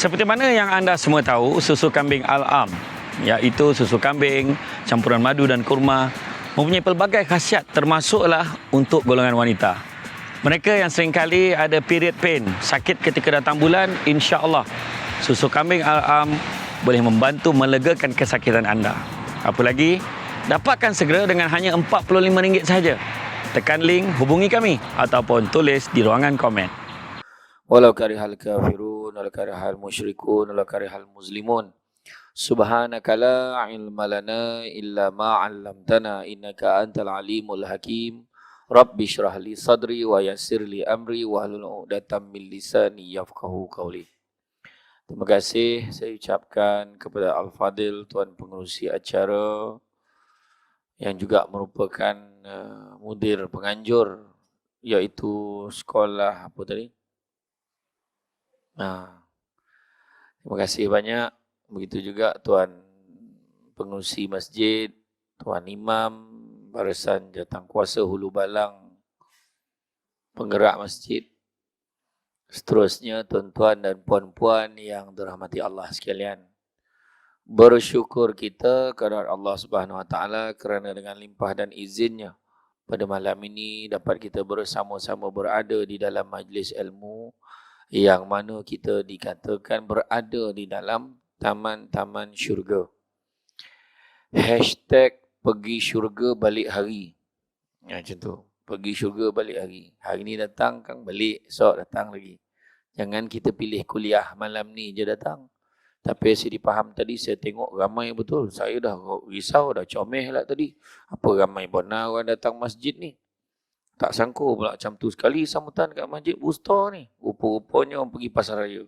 Seperti mana yang anda semua tahu, susu kambing Al-Am, iaitu susu kambing, campuran madu dan kurma, mempunyai pelbagai khasiat termasuklah untuk golongan wanita. Mereka yang seringkali ada period pain, sakit ketika datang bulan, insya-Allah susu kambing Al-Am boleh membantu melegakan kesakitan anda. Apa lagi? Dapatkan segera dengan hanya RM45 sahaja. Tekan link, hubungi kami ataupun tulis di ruangan komen. Walau karihal kafirun, walau karihal musyrikun, walau karihal muslimun. Subhanaka la ilma lana illa ma 'allamtana innaka antal alimul hakim. Rabbi shrah li sadri wa yassir li amri wa hlul 'uqdatam min lisani yafqahu qawli. Terima kasih saya ucapkan kepada Al-Fadil Tuan Pengerusi acara yang juga merupakan mudir penganjur, iaitu sekolah apa tadi? Terima kasih banyak. Begitu juga Tuan Pengerusi Masjid, Tuan Imam, Barisan Jawatankuasa Hulu Balang, penggerak masjid, seterusnya tuan-tuan dan puan-puan yang dirahmati Allah sekalian. Bersyukur kita kepada Allah Subhanahu Wa Taala kerana dengan limpah dan izinnya pada malam ini dapat kita bersama-sama berada di dalam majlis ilmu yang mana kita dikatakan berada di dalam taman-taman syurga. Hashtag pergi syurga balik hari. Macam tu. Pergi syurga balik hari. Hari ni datang kan balik, esok datang lagi. Jangan kita pilih kuliah malam ni je datang. Tapi saya dipaham tadi, saya tengok ramai betul. Saya dah risau, dah comel lah tadi. Apa ramai benar orang datang masjid ni. Tak sangka pula macam tu sekali sambutan kat masjid Busta ni. Rupa-rupanya orang pergi pasar raya.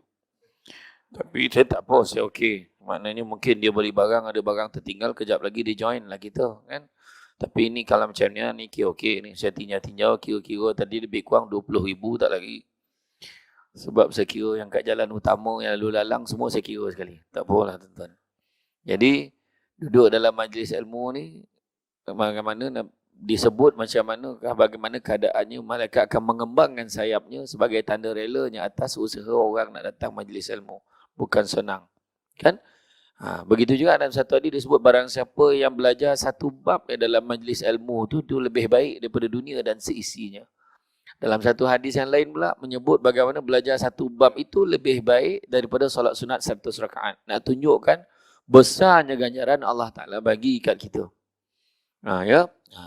Tapi saya tak apa, saya okey. Maknanya mungkin dia beli barang, ada barang tertinggal, kejap lagi dia join lah kita. Kan? Tapi ini kalau macam ni okey ni. Saya tinjau-tinjau, kira-kira tadi lebih kurang 20,000 tak lagi. Sebab saya kira yang kat jalan utama, yang lalu lalang, semua saya kira sekali. Tak apalah tuan-tuan. Jadi, duduk dalam majlis ilmu ni, bagaimana disebut macam manakah, bagaimana keadaannya, malaikat akan mengembangkan sayapnya sebagai tanda relanya atas usaha orang nak datang majlis ilmu. Bukan senang. Kan? Begitu juga dalam satu hadis disebut barang siapa yang belajar satu bab dalam majlis ilmu tu lebih baik daripada dunia dan seisinya. Dalam satu hadis yang lain pula menyebut bagaimana belajar satu bab itu lebih baik daripada solat sunat 100 rakaat. Nak tunjukkan besarnya ganjaran Allah Ta'ala bagi kat kita.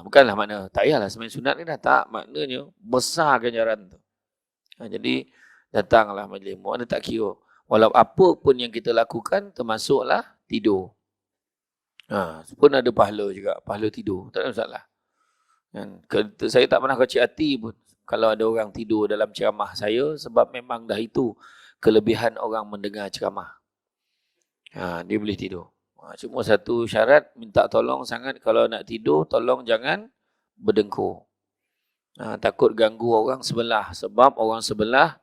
Bukanlah makna tak payahlah sembahyang sunat ni dah, tak, maknanya besar ganjaran tu. Jadi datanglah majlis ilmu, anda tak kira walau apa pun yang kita lakukan termasuklah tidur. Pun ada pahala juga, pahala tidur, tak ada masalah. Saya tak pernah kecil hati pun kalau ada orang tidur dalam ceramah saya, sebab memang dah itu kelebihan orang mendengar ceramah. Dia boleh tidur. Cuma satu syarat, minta tolong sangat kalau nak tidur, tolong jangan berdengkur. Takut ganggu orang sebelah, sebab orang sebelah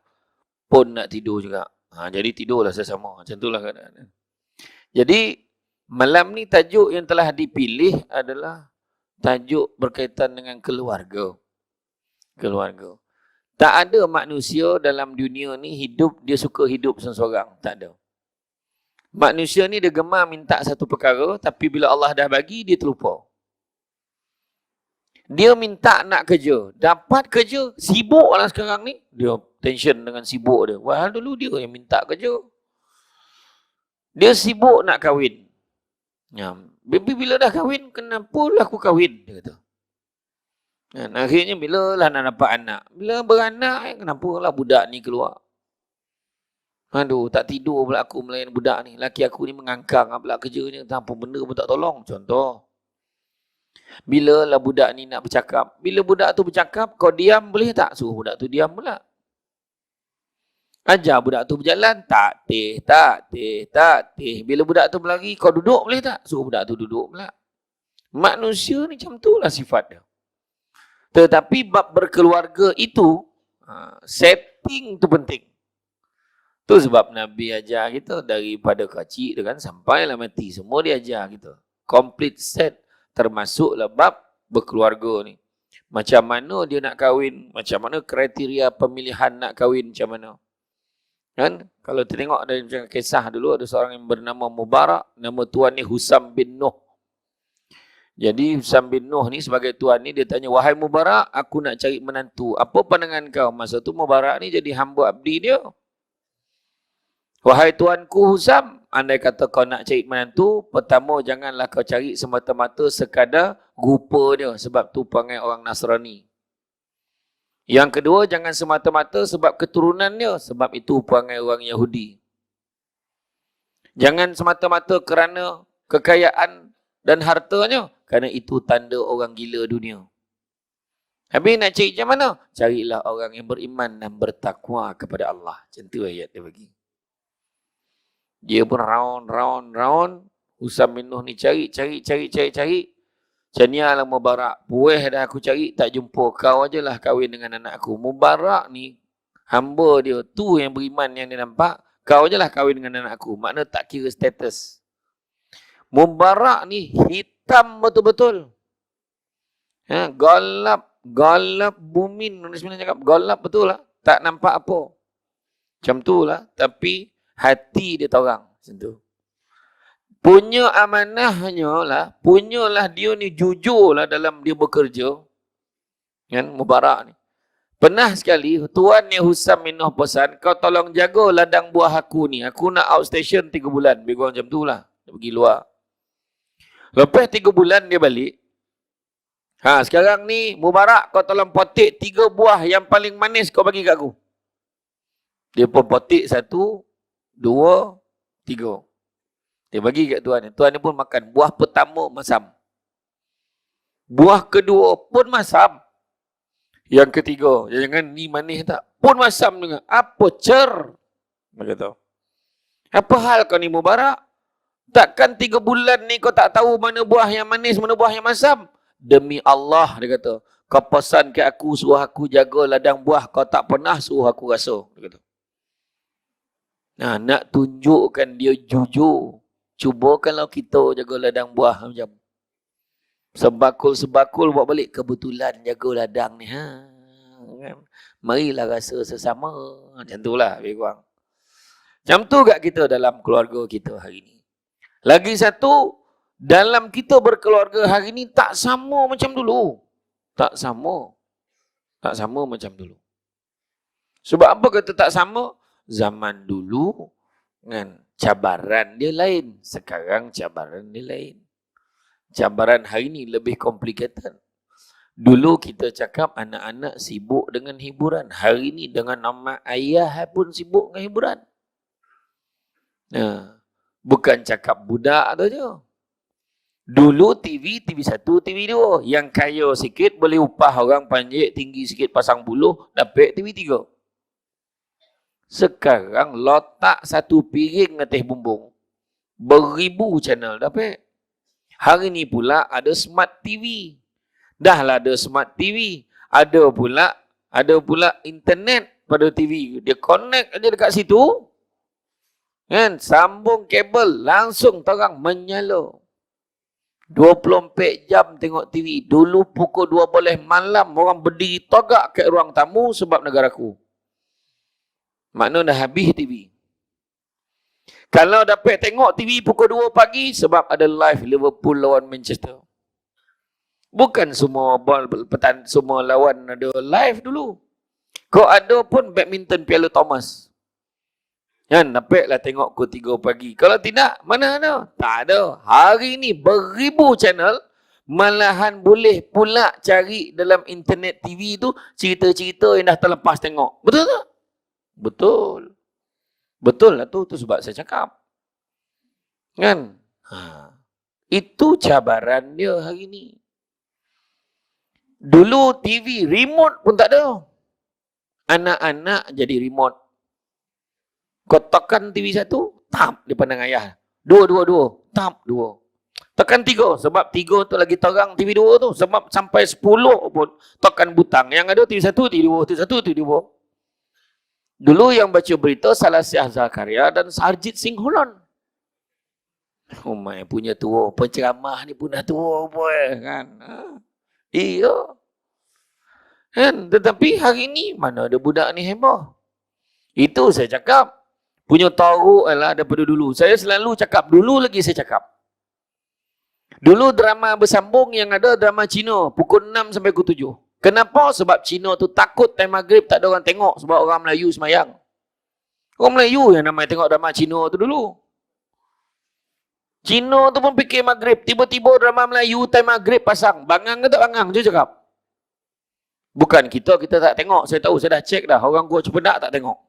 pun nak tidur juga. Jadi tidurlah sesama. Macam itulah keadaan. Jadi malam ni tajuk yang telah dipilih adalah tajuk berkaitan dengan keluarga. Keluarga. Tak ada manusia dalam dunia ni hidup, dia suka hidup seorang-seorang. Tak ada. Manusia ni dia gemar minta satu perkara, tapi bila Allah dah bagi, dia terlupa. Dia minta nak kerja. Dapat kerja, sibuk lah sekarang ni. Dia tension dengan sibuk dia. Wah, dulu dia yang minta kerja. Dia sibuk nak kahwin. Bila dah kahwin, kenapalah aku kahwin? Dia kata. Akhirnya bila lah nak dapat anak? Bila beranak, kenapalah budak ni keluar? Aduh, tak tidur pula aku melayan budak ni. Laki aku ni mengangkang pula kerjanya. Tanpa benda pun tak tolong. Contoh. Bila lah budak ni nak bercakap. Bila budak tu bercakap, kau diam boleh tak? Suruh budak tu diam pula. Ajar budak tu berjalan. Tak teh. Bila budak tu berlari, kau duduk boleh tak? Suruh budak tu duduk pula. Manusia ni macam tu lah sifat dia. Tetapi bab berkeluarga itu, setting tu penting. Tu sebab Nabi ajar kita daripada kecil dengan sampailah mati. Semua dia ajar kita. Complete set, termasuklah bab berkeluarga ni. Macam mana dia nak kahwin, macam mana kriteria pemilihan nak kahwin, macam mana. Kan? Kalau tengok dari macam kisah dulu, ada seorang yang bernama Mubarak, nama tuan ni Husam bin Nuh. Jadi Husam bin Nuh ni sebagai tuan ni, dia tanya, wahai Mubarak, aku nak cari menantu. Apa pandangan kau? Masa tu Mubarak ni jadi hamba abdi dia. Wahai tuanku Husam, andai kata kau nak cari menantu, pertama janganlah kau cari semata-mata sekadar rupa dia, sebab tu perangai orang Nasrani. Yang kedua, jangan semata-mata sebab keturunan dia, sebab itu perangai orang Yahudi. Jangan semata-mata kerana kekayaan dan hartanya, kerana itu tanda orang gila dunia. Habis nak cari macam mana? Carilah orang yang beriman dan bertakwa kepada Allah. Macam tu ayat dia bagi. Dia pun round. Husam bin Nuh ni cari. Macam ni lah Mubarak. Puih dah aku cari, tak jumpa. Kau ajalah kahwin dengan anak aku. Mubarak ni, hamba dia. Tu yang beriman yang dia nampak. Kau ajalah kahwin dengan anak aku. Makna tak kira status. Mubarak ni hitam betul-betul. Galap bumin. Sebenarnya cakap galap betul lah. Tak nampak apa. Macam tu lah. Tapi hati dia torang. Macam tu. Punya amanahnya lah, punyalah dia ni jujur lah dalam dia bekerja. Kan, Mubarak ni. Pernah sekali, tuan ni Husam bin Nuh pesan, kau tolong jaga ladang buah aku ni. Aku nak outstation 3 bulan. Lebih kurang macam tu lah. Dia pergi luar. Lepas 3 bulan dia balik. Sekarang ni, Mubarak, kau tolong potik 3 buah yang paling manis kau bagi kat aku. Dia pun potik 1, 2, 3. Dia bagi kat tuan ni. Tuan ni pun makan. Buah pertama masam. Buah kedua pun masam. Yang ketiga, jangan ni manis tak? Pun masam juga. Apa cer? Dia kata. Apa hal kau ni Mubarak? Takkan 3 bulan ni kau tak tahu mana buah yang manis, mana buah yang masam? Demi Allah, dia kata. Kau pesan ke aku, suruh aku jaga ladang buah. Kau tak pernah suruh aku rasa. Dia kata. Nak tunjukkan dia jujur. Cuba kalau kita jaga ladang buah macam sebakul-sebakul buat balik, kebetulan jaga ladang ni. Kan? Marilah rasa sesama. Macam tu lah. Macam tu kat kita dalam keluarga kita hari ni. Lagi satu, dalam kita berkeluarga hari ni tak sama macam dulu. Tak sama macam dulu. Sebab apa kata tak sama? Zaman dulu kan, cabaran dia lain. Sekarang cabaran dia lain. Cabaran hari ni lebih complicated. Dulu kita cakap anak-anak sibuk dengan hiburan. Hari ni dengan nama ayah pun sibuk dengan hiburan. Bukan cakap budak tu je. Dulu TV 1, TV 2. Yang kaya sikit boleh upah orang panjat tinggi sikit pasang buluh, dapat TV 3. Sekarang letak 1 piring atas bumbung. Beribu channel dapat. Hari ni pula ada smart TV. Dah lah ada smart TV. Ada pula internet pada TV. Dia connect aja dekat situ. Kan? Sambung kabel. Langsung terang menyala. 24 jam tengok TV. Dulu pukul 12 malam orang berdiri togak kat ruang tamu sebab negaraku. Makna dah habis TV. Kalau dapat tengok TV pukul 2 pagi sebab ada live Liverpool lawan Manchester. Bukan semua semua lawan ada live dulu. Kau ada pun badminton Piala Thomas. Kan, dapatlah tengok pukul 3 pagi. Kalau tidak, mana ada? Tak ada. Hari ni beribu channel, malahan boleh pula cari dalam internet TV tu cerita-cerita yang dah terlepas tengok. Betul tak? Betul. Betul lah tu sebab saya cakap. Kan? Itu cabaran dia hari ni. Dulu TV, remote pun tak ada. Anak-anak jadi remote. Kau tekan TV 1, tap, dia pandang ayah. 2, tap, 2. Tekan 3, sebab 3 tu lagi terang TV 2 tu. Sebab sampai 10 pun tekan butang. Yang ada TV 1, TV 2, TV 1, TV 2. Dulu yang baca berita Salasiah Zakaria dan Sarjit Singholan. Oh my, punya tua. Penceramah ni pun dah tua boy, kan. Iya. Kan? Tetapi hari ni mana ada budak ni heboh. Itu saya cakap. Punya teruk lah daripada dulu. Saya selalu cakap, dulu lagi saya cakap. Dulu drama bersambung yang ada drama Cina, pukul 6 sampai pukul 7. Kenapa? Sebab Cina tu takut time maghrib tak ada orang tengok sebab orang Melayu semayang. Orang Melayu yang namanya tengok drama Cina tu dulu. Cina tu pun fikir maghrib. Tiba-tiba drama Melayu time maghrib pasang. Bangang ke tak bangang? Dia cakap. Bukan kita tak tengok. Saya tahu, saya dah cek dah. Orang gua Cepedak tak tengok.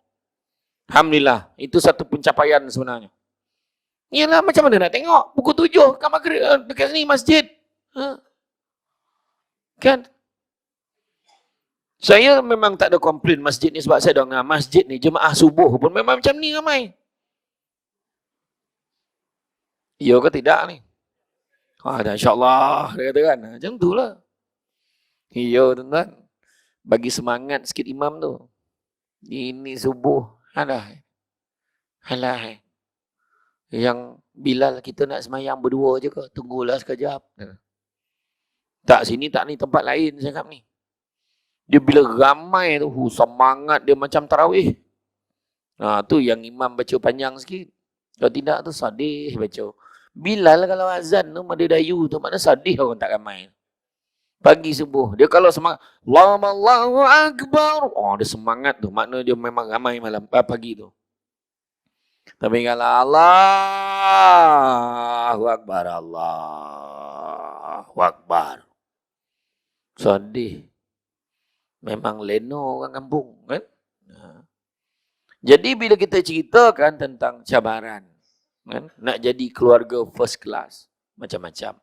Alhamdulillah. Itu satu pencapaian sebenarnya. Yalah, macam mana nak tengok? Pukul 7 kat maghrib dekat sini masjid. Ha? Kan? Saya memang tak ada komplain masjid ni sebab saya dengar masjid ni jemaah subuh pun memang macam ni ramai. Ya ke tidak ni? Dah insyaAllah, dia kata kan. Macam tu lah. Ya tuan-tuan. Bagi semangat sikit imam tu. Ini subuh. Alah. Yang Bilal kita nak semayang berdua je ke? Tunggulah sekejap. Tak, sini tak ni, tempat lain saya cakap ni. Dia bila ramai tu, semangat dia macam tarawih. Tu yang imam baca panjang sikit. Kalau tidak tu sedih baca. Bilal kalau azan tu, Mada Dayu tu, mana sedih orang tak ramai. Pagi subuh. Dia kalau semangat, Allahu Akbar. Dia semangat tu. Makna dia memang ramai malam pagi tu. Tapi kalau Allahu Akbar, Allahu Akbar. Sedih. Memang leno orang kampung, kan? Jadi bila kita ceritakan tentang cabaran, kan? Nak jadi keluarga first class, macam-macam.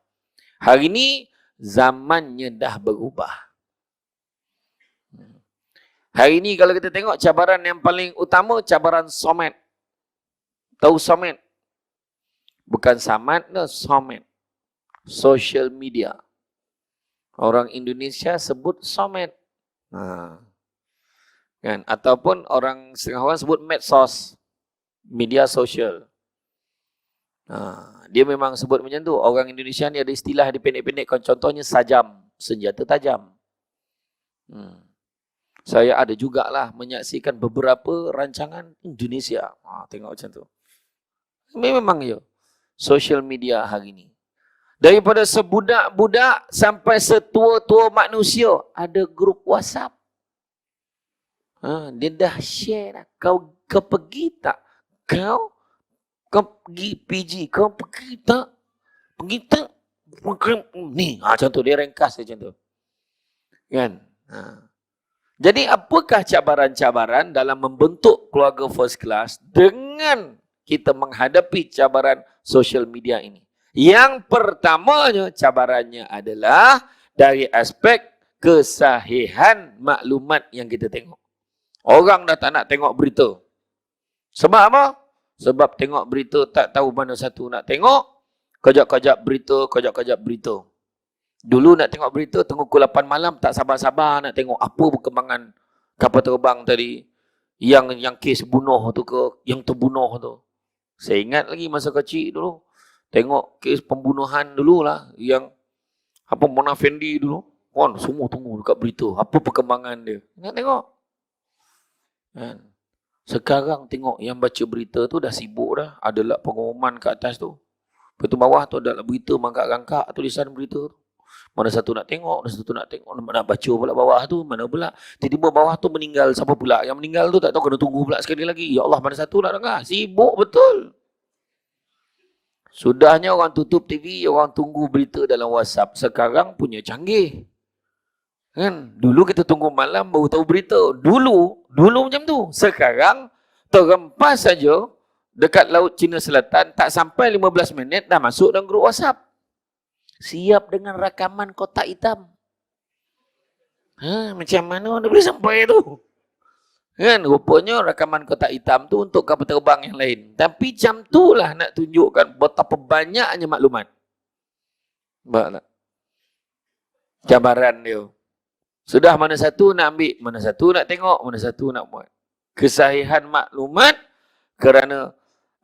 Hari ini zamannya dah berubah. Hari ini kalau kita tengok cabaran yang paling utama, cabaran somet. Tahu somet? Bukan samat, somet. Social media. Orang Indonesia sebut somet. Kan? Ataupun orang Singapura sebut medsos, media sosial. Dia memang sebut macam tu. Orang Indonesia ni ada istilah dipendek-pendekkan. Contohnya sajam, senjata tajam. Saya ada jugalah menyaksikan beberapa rancangan Indonesia. Tengok macam tu. Memang ya. Social media hari ni. Daripada sebudak-budak sampai setua-tua manusia, ada grup WhatsApp. Dia dah share dah. Kau pergi tak? Kau pergi PG. Kau pergi tak? Pergi tak? Ni. Macam tu. Dia ringkas macam tu. Kan? Jadi apakah cabaran-cabaran dalam membentuk keluarga first class dengan kita menghadapi cabaran social media ini? Yang pertamanya cabarannya adalah dari aspek kesahihan maklumat yang kita tengok. Orang dah tak nak tengok berita. Sebab apa? Sebab tengok berita tak tahu mana satu nak tengok. Kejap-kejap berita. Dulu nak tengok berita tunggu pukul 8 malam tak sabar-sabar nak tengok apa perkembangan kapal terbang tadi. Yang kes bunuh tu ke, yang terbunuh tu. Saya ingat lagi masa kecil dulu. Tengok kes pembunuhan dululah. Yang apa Mona Fendi dulu. Kan semua tunggu dekat berita. Apa perkembangan dia. Nak tengok. Kan? Sekarang tengok yang baca berita tu dah sibuk dah. Ada lah pengumuman kat atas tu. Lepas tu bawah tu ada lah berita mangkak-rangkak tulisan berita tu. Mana satu nak tengok, mana satu nak tengok. Nak baca pula bawah tu. Mana pula. Tiba-tiba bawah tu meninggal. Siapa pula yang meninggal tu tak tahu kena tunggu pula sekali lagi. Ya Allah mana satu nak dengar. Sibuk betul. Sudahnya orang tutup TV, orang tunggu berita dalam WhatsApp. Sekarang punya canggih. Kan? Dulu kita tunggu malam baru tahu berita. Dulu macam tu. Sekarang terempas saja dekat Laut Cina Selatan, tak sampai 15 minit dah masuk dalam grup WhatsApp. Siap dengan rakaman kotak hitam. Macam mana dia boleh sampai tu? Kan, rupanya rakaman kotak hitam tu untuk kapal terbang yang lain. Tapi jam tu lah nak tunjukkan betapa banyaknya maklumat. Baiklah. Cabaran dia. Sudah mana satu nak ambil, mana satu nak tengok, mana satu nak buat. Kesahihan maklumat kerana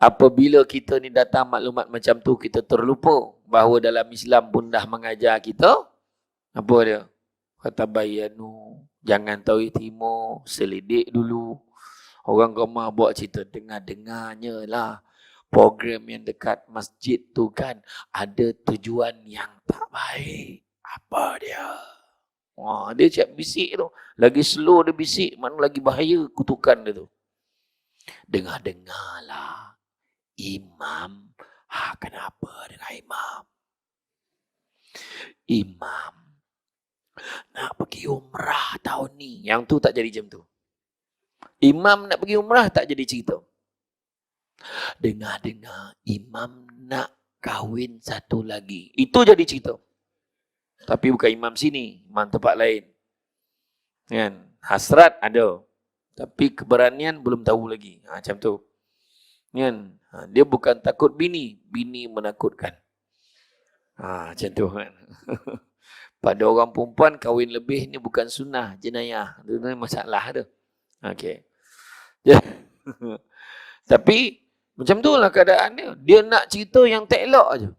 apabila kita ni datang maklumat macam tu, kita terlupa bahawa dalam Islam pun dah mengajar kita. Apa dia? Kata bayanu. Jangan tahu timur, selidik dulu. Orang ramai buat cerita, dengar-dengarnya lah. Program yang dekat masjid tu kan ada tujuan yang tak baik. Apa dia? Wah, dia cakap bisik tu. Lagi slow dia bisik, mana lagi bahaya kutukan dia tu. Dengar-dengarlah. Imam. Kenapa dengan imam? Imam nak pergi umrah tahun ni. Yang tu tak jadi jam tu. Imam nak pergi umrah tak jadi cerita. Dengar-dengar imam nak kahwin satu lagi. Itu jadi cerita. Tapi bukan imam sini, imam tempat lain. Kan? Hasrat ada. Tapi keberanian belum tahu lagi. Macam tu. Kan? Dia bukan takut bini, bini menakutkan. Macam tu kan. Pada orang perempuan kahwin lebih ni bukan sunnah, jenayah. Itu masalah tu. Okey. Tapi macam tu lah keadaan dia. Dia nak cerita yang tak elok aja.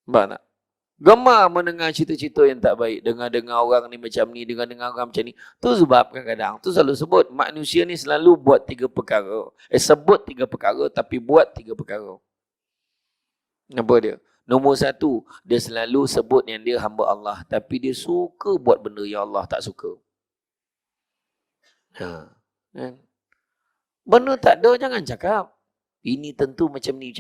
Nampak tak? Gemar mendengar cerita-cerita yang tak baik. Dengar-dengar orang ni macam ni, dengar-dengar orang macam ni. Tu sebab kadang-kadang, tu selalu sebut, manusia ni selalu buat 3 perkara. Sebut 3 perkara tapi buat 3 perkara. Apa dia? Nombor 1, dia selalu sebut yang dia hamba Allah. Tapi dia suka buat benda yang Allah tak suka. Kan? Benda tak ada, jangan cakap. Ini tentu macam ni.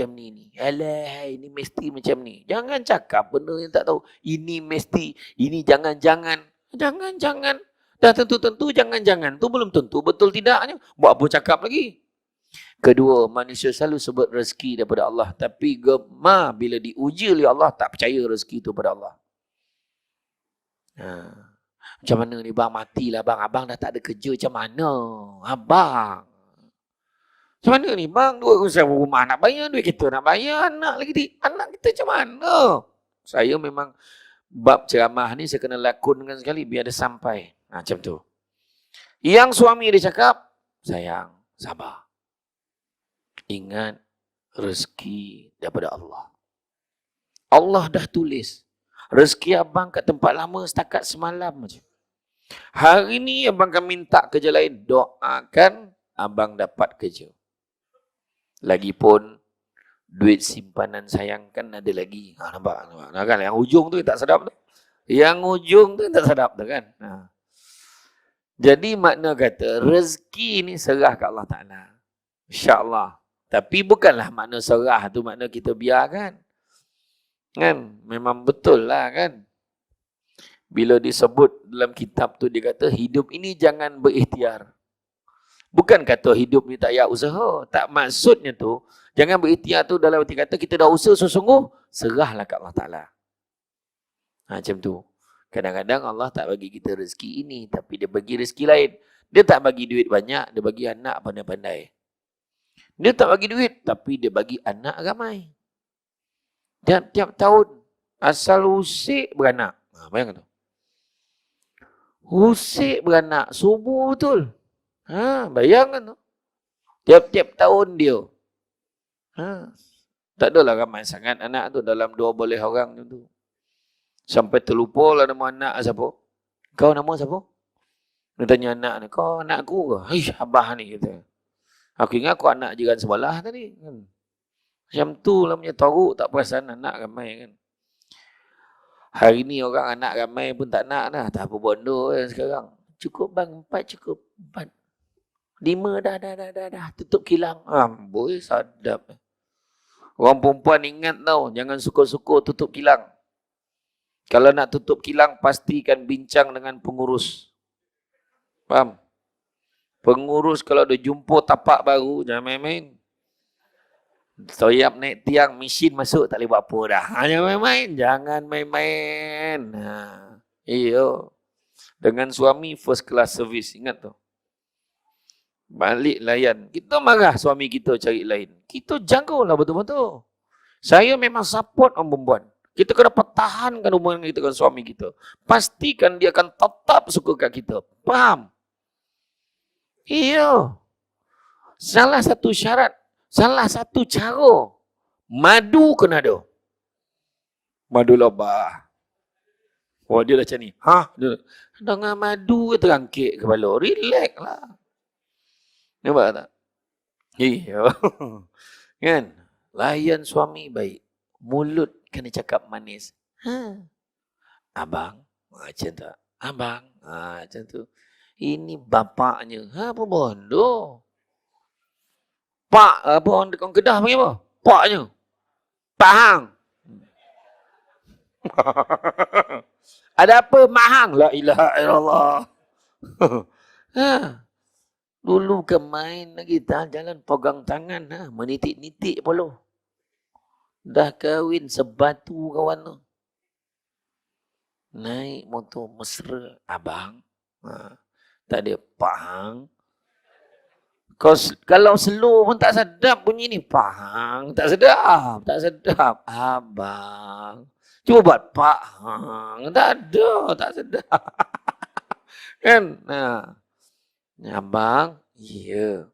Alah, ini mesti macam ni. Jangan cakap benda yang tak tahu. Ini mesti, ini jangan-jangan. Jangan-jangan. Dah tentu-tentu jangan-jangan. Tu belum tentu betul tidaknya. Buat apa cakap lagi? Kedua, manusia selalu sebut rezeki daripada Allah. Tapi gemar bila diuji oleh Allah, tak percaya rezeki itu pada Allah. Macam mana ni bang? Matilah bang. Abang dah tak ada kerja. Macam mana? Abang. Macam mana ni bang? Dua usaha rumah nak bayar, duit kita nak bayar, anak lagi. Anak kita macam mana? Saya memang bab ceramah ni saya kena lakonkan sekali biar dia sampai. Macam tu. Yang suami dia cakap, sayang, sabar. Ingat rezeki daripada Allah. Allah dah tulis. Rezeki abang kat tempat lama setakat semalam je. Hari ni abang akan minta kerja lain. Doakan abang dapat kerja. Lagipun duit simpanan sayang kan ada lagi. Nampak? Kan? Yang ujung tu tak sedap tu. Yang ujung tu tak sedap tu kan. Jadi makna kata rezeki ni serah kat Allah Ta'ala. InsyaAllah. Tapi bukanlah makna serah tu makna kita biarkan. Kan? Memang betul lah kan. Bila disebut dalam kitab tu dia kata hidup ini jangan berikhtiar. Bukan kata hidup ni tak payah usaha. Tak maksudnya tu. Jangan berikhtiar tu dalam arti kata kita dah usaha sesungguh. Serahlah kat Allah Ta'ala. Macam tu. Kadang-kadang Allah tak bagi kita rezeki ini. Tapi dia bagi rezeki lain. Dia tak bagi duit banyak. Dia bagi anak pandai-pandai. Dia tak bagi duit. Tapi dia bagi anak ramai. Tiap tahun. Asal usik beranak. Bayangkan tu. Usik beranak. Subuh betul. Bayangkan tu. Tiap-tiap tahun dia. Tak adalah ramai sangat anak tu. Dalam 12 orang tu. Sampai terlupa lah nama anak siapa. Kau nama siapa? Dia tanya anak ni. Kau anak aku ke? Ish, abah ni kata. Aku ingat aku anak jiran sebelah tadi. Macam tu lah punya teruk. Tak perasan anak ramai kan. Hari ni orang anak ramai pun tak nak dah. Tak apa bondo sekarang. Cukup bang, 4 cukup. 4. 5 dah. Tutup kilang. Boy, sadap. Orang perempuan ingat tau. Jangan suka-suka tutup kilang. Kalau nak tutup kilang, pastikan bincang dengan pengurus. Faham? Pengurus kalau dia jumpa tapak baru, jangan main-main. Soyap naik tiang, mesin masuk, tak boleh buat apa dah. Jangan main-main. Jangan main-main. Iyo. Dengan suami first class service. Ingat tu. Balik layan. Kita marah suami kita cari lain. Kita jangkaulah betul-betul. Saya memang support orang perempuan. Kita kena pertahankan hubungan kita dengan suami kita. Pastikan dia akan tetap suka kat kita. Faham? Iya. Salah satu syarat, salah satu cara, madu kena ada. Madu lebah. Oh, dia dah macam ni. Dengan madu terangkit kepala. Relax lah. Nampak tak? Iya. Kan? Layan suami baik. Mulut kena cakap manis. Ha. Abang. Macam tak? Abang. Macam tu. Ini bapaknya. Apa bondo? Pak. Apa orang Kedah panggil apa? Paknya. Pak Hang. Ada apa Mak Hang? La ilaha illallah. Ha. Dulu ke main lagi jalan pegang tangan, menitik-nitik pula. Dah kahwin sebatu kawan tu. Naik motor mesra, abang. Tak ada Pak Hang. Kalau slow pun tak sedap bunyi ni. Pak Hang, tak sedap, tak sedap. Abang. Cuba buat Pak Hang. Tak ada, tak sedap. Kan? Abang, ya.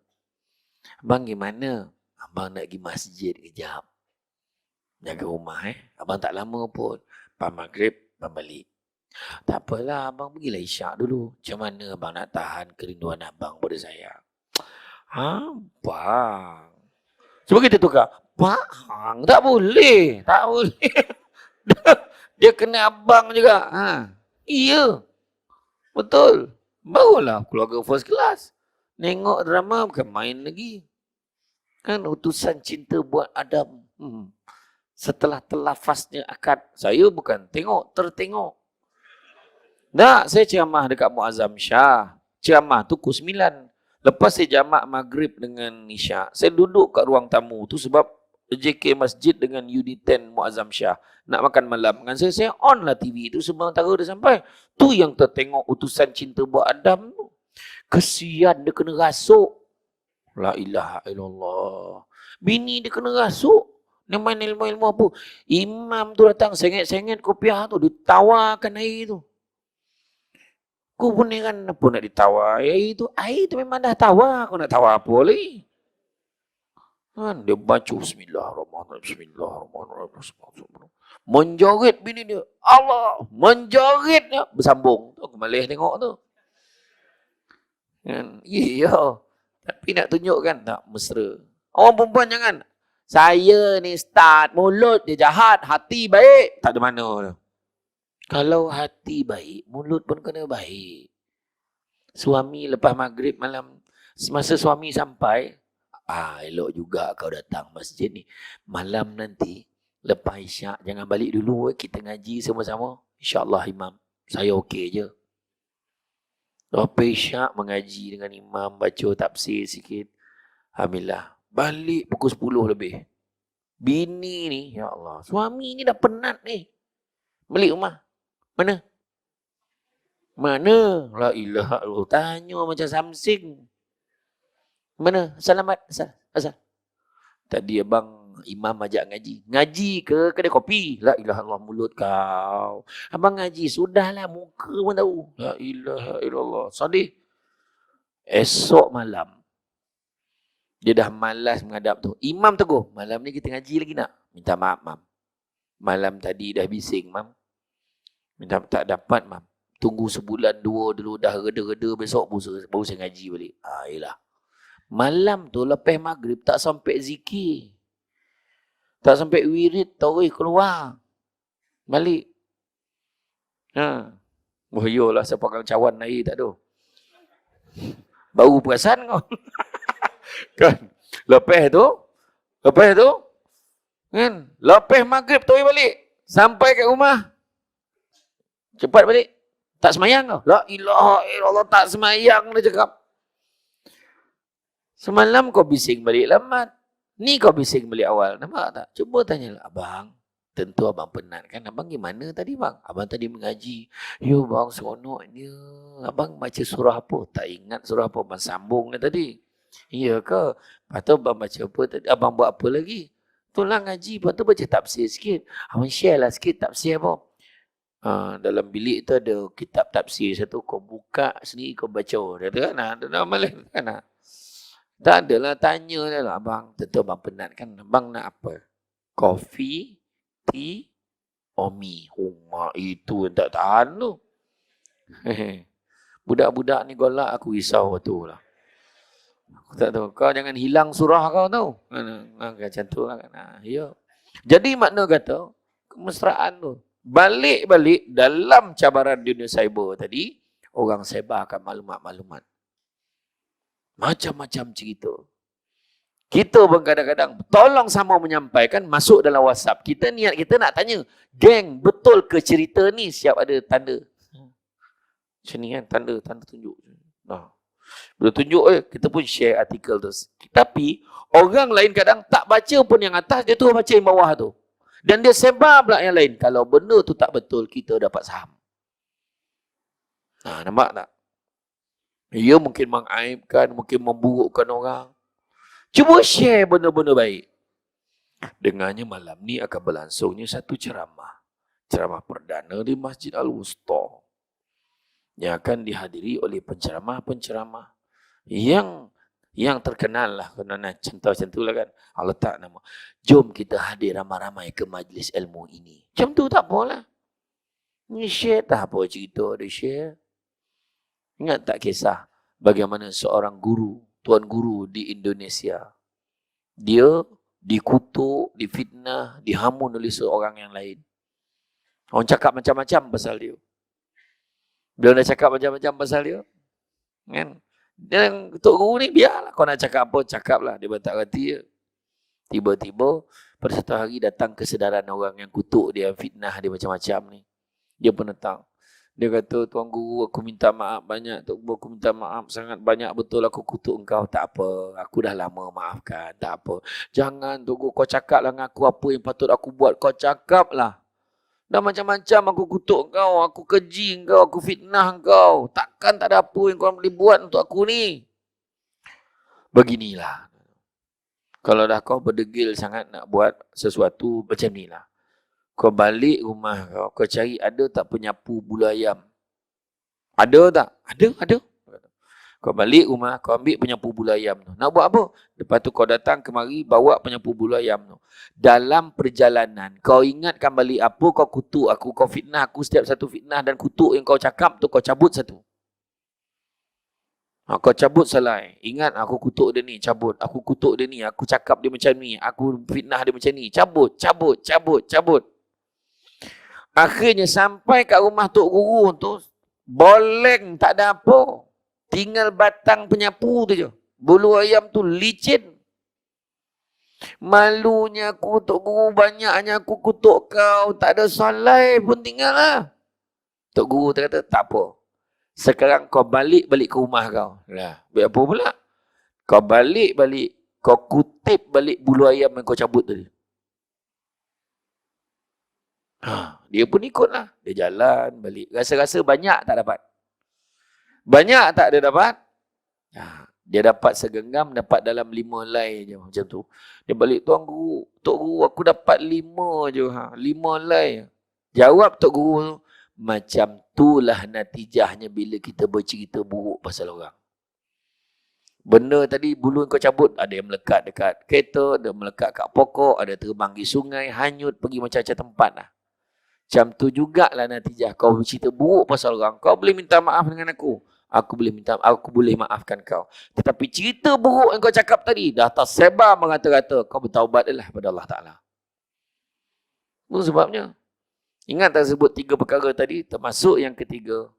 Abang gimana? Abang nak pergi masjid kejap. Jaga rumah Abang tak lama pun. Lepas maghrib, abang balik. Tak apalah, abang pergilah isyak dulu. Macam mana abang nak tahan kerinduan abang pada saya? Abang. Cuba kita tukar. Pak Hang, tak boleh. Tak boleh. Dia kena abang juga. Iya. Betul. Barulah keluarga first class. Nengok drama bukan main lagi. Kan utusan cinta buat Adam. Setelah telafaznya akad. Saya bukan tengok, tertengok. Tak, saya ceramah dekat Muazzam Shah. Ceramah tu pukul 9. Lepas saya jamak maghrib dengan Isyak, saya duduk kat ruang tamu tu sebab JK Masjid dengan UD10 Muazzam Shah nak makan malam dengan saya on lah TV tu sementara dah sampai. Tu yang tertengok utusan cinta buat Adam tu. Kesian dia kena rasuk. La ilaha illallah. Bini dia kena rasuk. Dia main ilmu-ilmu apa? Imam tu datang sengit-sengit kopiah tu. Ditawarkan air tu. Aku pun ni kan apa nak ditawar. Air tu memang dah tawar. Aku nak tawar apa lagi? Kan dia baca Bismillahirrahmanirrahim. Bismillahirrahmanirrahim. Menjorit bini dia. Allah. Menjorit dia. Bersambung. Aku malih tengok tu. Kan? Ya. Tapi nak tunjukkan tak mesra. Orang perempuan jangan. Saya ni start mulut dia jahat. Hati baik. Tak ada mana tu. Kalau hati baik, mulut pun kena baik. Suami lepas maghrib malam, semasa suami sampai, elok juga kau datang masjid ni. Malam nanti, lepas isyak, jangan balik dulu. Kita ngaji sama-sama. InsyaAllah imam. Saya okey je. Lepas isyak, mengaji dengan imam, baca tafsir sikit. Alhamdulillah. Balik pukul 10 lebih. Bini ni, ya Allah. Suami ni dah penat ni. Balik rumah. Mana? Mana? La ilaha illallah. Tanya macam Samsing. Mana? Selamat. Asal. Tadi abang imam ajak ngaji. Ngaji ke kedai kopi? La ilaha illallah mulut kau. Abang ngaji. Sudahlah muka pun tahu. La ilaha illallah. Sedih. Esok malam. Dia dah malas menghadap tu. Imam teguh. Malam ni kita ngaji lagi nak? Minta maaf, mam. Malam tadi dah bising, mam. Minta tak dapat, mam. Tunggu sebulan, 2 dulu. Dah reda-reda besok baru saya ngaji balik. Yelah. Malam tu lepas maghrib tak sampai zikir. Tak sampai wirid, taurih keluar. Balik. Yolah saya pegang cawan air tak ada. Baru perasan kau. Kan? Lepas tu, kan? Lepas maghrib taurih balik. Sampai kat rumah. Cepat balik. Tak semayang kau. La ilaha illallah tak semayang dia cakap. Semalam kau bising balik lambat. Ni kau bising balik awal. Nampak tak? Cuba tanya lah. Abang. Tentu abang penat kan. Abang gimana tadi bang? Abang tadi mengaji. Yo bang seronoknya. Abang baca surah apa? Tak ingat surah apa. Abang sambung dia tadi. Ya ke? Lepas tu abang baca apa tadi? Abang buat apa lagi? Itulah ngaji. Lepas tu baca tafsir sikit. Abang share lah sikit tafsir apa. Dalam bilik tu ada kitab tafsir satu. Kau buka sendiri kau baca. Dia kata kan? Dia malah kan? Tak adalah tanya dia lah. Abang, tentu abang penat kan? Abang nak apa? Kopi, tea, mi. Mak itu yang tak tahan tu. Budak-budak ni golak aku risau tu lah. Aku tak tahu. Kau jangan hilang surah kau tahu. Macam tu lah kan. Ya. Jadi makna kata, kemesraan tu. Balik-balik dalam cabaran dunia cyber tadi, orang sebarkan maklumat-maklumat. Macam-macam cerita. Kita pun kadang-kadang tolong sama menyampaikan, masuk dalam WhatsApp. Kita niat kita nak tanya, geng, betul ke cerita ni siap ada tanda? Macam ni kan, tanda tunjuk. Nah. Bila tunjuk, kita pun share artikel tu. Tapi, orang lain kadang tak baca pun yang atas, dia tu baca yang bawah tu. Dan dia sebar pula yang lain. Kalau benda tu tak betul, kita dapat saham. Nah, nampak tak? Ia mungkin mengaibkan, mungkin memburukkan orang. Cuba share benda-benda baik. Dengannya malam ni akan berlangsungnya satu ceramah. Ceramah perdana di Masjid Al-Wusta. Yang akan dihadiri oleh penceramah-penceramah yang terkenal lah. Kerana contoh macam tu lah kan. Allah letak nama. Jom kita hadir ramai-ramai ke majlis ilmu ini. Macam tu tak apalah. Ni share tak apa cerita dia share. Ingat tak kisah bagaimana seorang guru, tuan guru di Indonesia. Dia dikutuk, difitnah, dihamun oleh seorang yang lain. Orang cakap macam-macam pasal dia. Bila dah cakap macam-macam pasal dia, kan? Dan tok guru ni biarlah kau nak cakap apa, cakaplah. Dia tak reti je. Tiba-tiba pada satu hari datang kesedaran orang yang kutuk dia, fitnah dia macam-macam ni. Dia pun datang. Dia kata, Tuan Guru, aku minta maaf banyak. Tok Guru, aku minta maaf sangat banyak. Betul aku kutuk engkau. Tak apa. Aku dah lama maafkan. Tak apa. Jangan, Tok Guru, kau cakaplah dengan aku apa yang patut aku buat. Kau cakaplah. Dah macam-macam aku kutuk engkau. Aku keji engkau. Aku fitnah engkau. Takkan tak ada apa yang kau boleh buat untuk aku ni. Beginilah. Kalau dah kau berdegil sangat nak buat sesuatu macam ni lah. Kau balik rumah kau cari ada tak penyapu bulu ayam? Ada tak? Ada. Kau balik rumah, kau ambil penyapu bulu ayam tu. Nak buat apa? Lepas tu kau datang kemari, bawa penyapu bulu ayam tu. Dalam perjalanan, kau ingatkan balik apa kau kutuk aku, kau fitnah aku setiap satu fitnah dan kutuk yang kau cakap tu, kau cabut satu. Kau cabut selai. Ingat aku kutuk dia ni, cabut. Aku kutuk dia ni, aku cakap dia macam ni, aku fitnah dia macam ni. Cabut. Akhirnya sampai kat rumah Tok Guru tu, boleng tak ada apa. Tinggal batang penyapu tu je. Bulu ayam tu licin. Malunya aku Tok Guru, banyaknya aku kutuk kau. Tak ada solai pun tinggal lah. Tok Guru kata, tak apa. Sekarang kau balik ke rumah kau. Lah, buat apa pula? Kau balik, kau kutip balik bulu ayam yang kau cabut tadi. Dia pun ikutlah. Dia jalan balik. Rasa-rasa banyak tak dapat. Banyak tak dia dapat? Dia dapat segenggam, dapat dalam 5 helai je macam tu. Dia balik, Tuan Guru, Tok Guru aku dapat 5 je. 5 helai. Jawab Tok Guru, macam itulah natijahnya bila kita bercerita buruk pasal orang. Benda tadi bulu kau cabut, ada yang melekat dekat kereta, ada melekat kat pokok, ada terbang di sungai, hanyut pergi macam-macam tempat lah. Macam tu jugalah natijah kau bercerita buruk pasal orang. Kau boleh minta maaf dengan aku. Aku boleh maafkan kau. Tetapi cerita buruk yang kau cakap tadi dah tersebar merata-rata. Kau bertaubatlah pada Allah Ta'ala. Itu sebabnya. Ingat tak sebut 3 perkara tadi? Termasuk yang ketiga.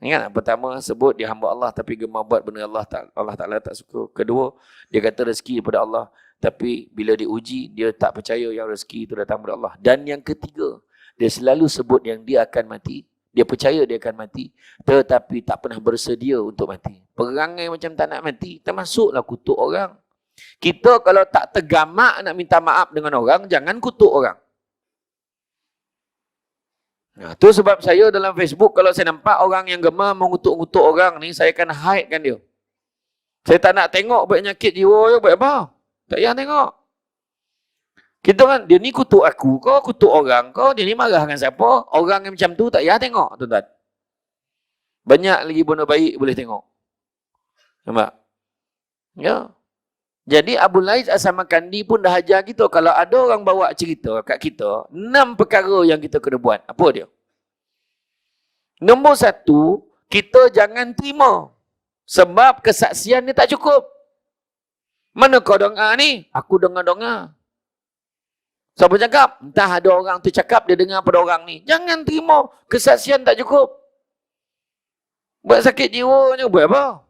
Ingat tak? Pertama sebut dia hamba Allah tapi gemar buat benda Allah Ta'ala tak suka. Kedua, dia kata rezeki daripada Allah. Tapi bila diuji, dia tak percaya yang rezeki itu datang daripada Allah. Dan yang ketiga, dia selalu sebut yang dia akan mati. Dia percaya dia akan mati. Tetapi tak pernah bersedia untuk mati. Perangai macam tak nak mati. Termasuklah kutuk orang. Kita kalau tak tergamak nak minta maaf dengan orang, jangan kutuk orang. Nah, tu sebab saya dalam Facebook, kalau saya nampak orang yang gemar mengutuk-ngutuk orang ni, saya akan hide kan dia. Saya tak nak tengok buat nyakit jiwa dia, buat apa? Tak payah tengok. Kita kan, dia ni kutuk aku, kau kutuk orang, kau dia ni marah dengan siapa? Orang yang macam tu tak payah tengok, tuan-tuan. Banyak lagi benda baik boleh tengok. Nampak? Ya. Jadi Abu Lais As-Samarkandi pun dah ajar kita, kalau ada orang bawa cerita kat kita, 6 perkara yang kita kena buat. Apa dia? Nombor 1, kita jangan terima. Sebab kesaksian ni tak cukup. Mana kau dengar ni? Aku dengar-dengar. Siapa cakap? Entah ada orang tu cakap, dia dengar pada orang ni. Jangan terima. Kesaksian tak cukup. Buat sakit jiwa je, buat apa?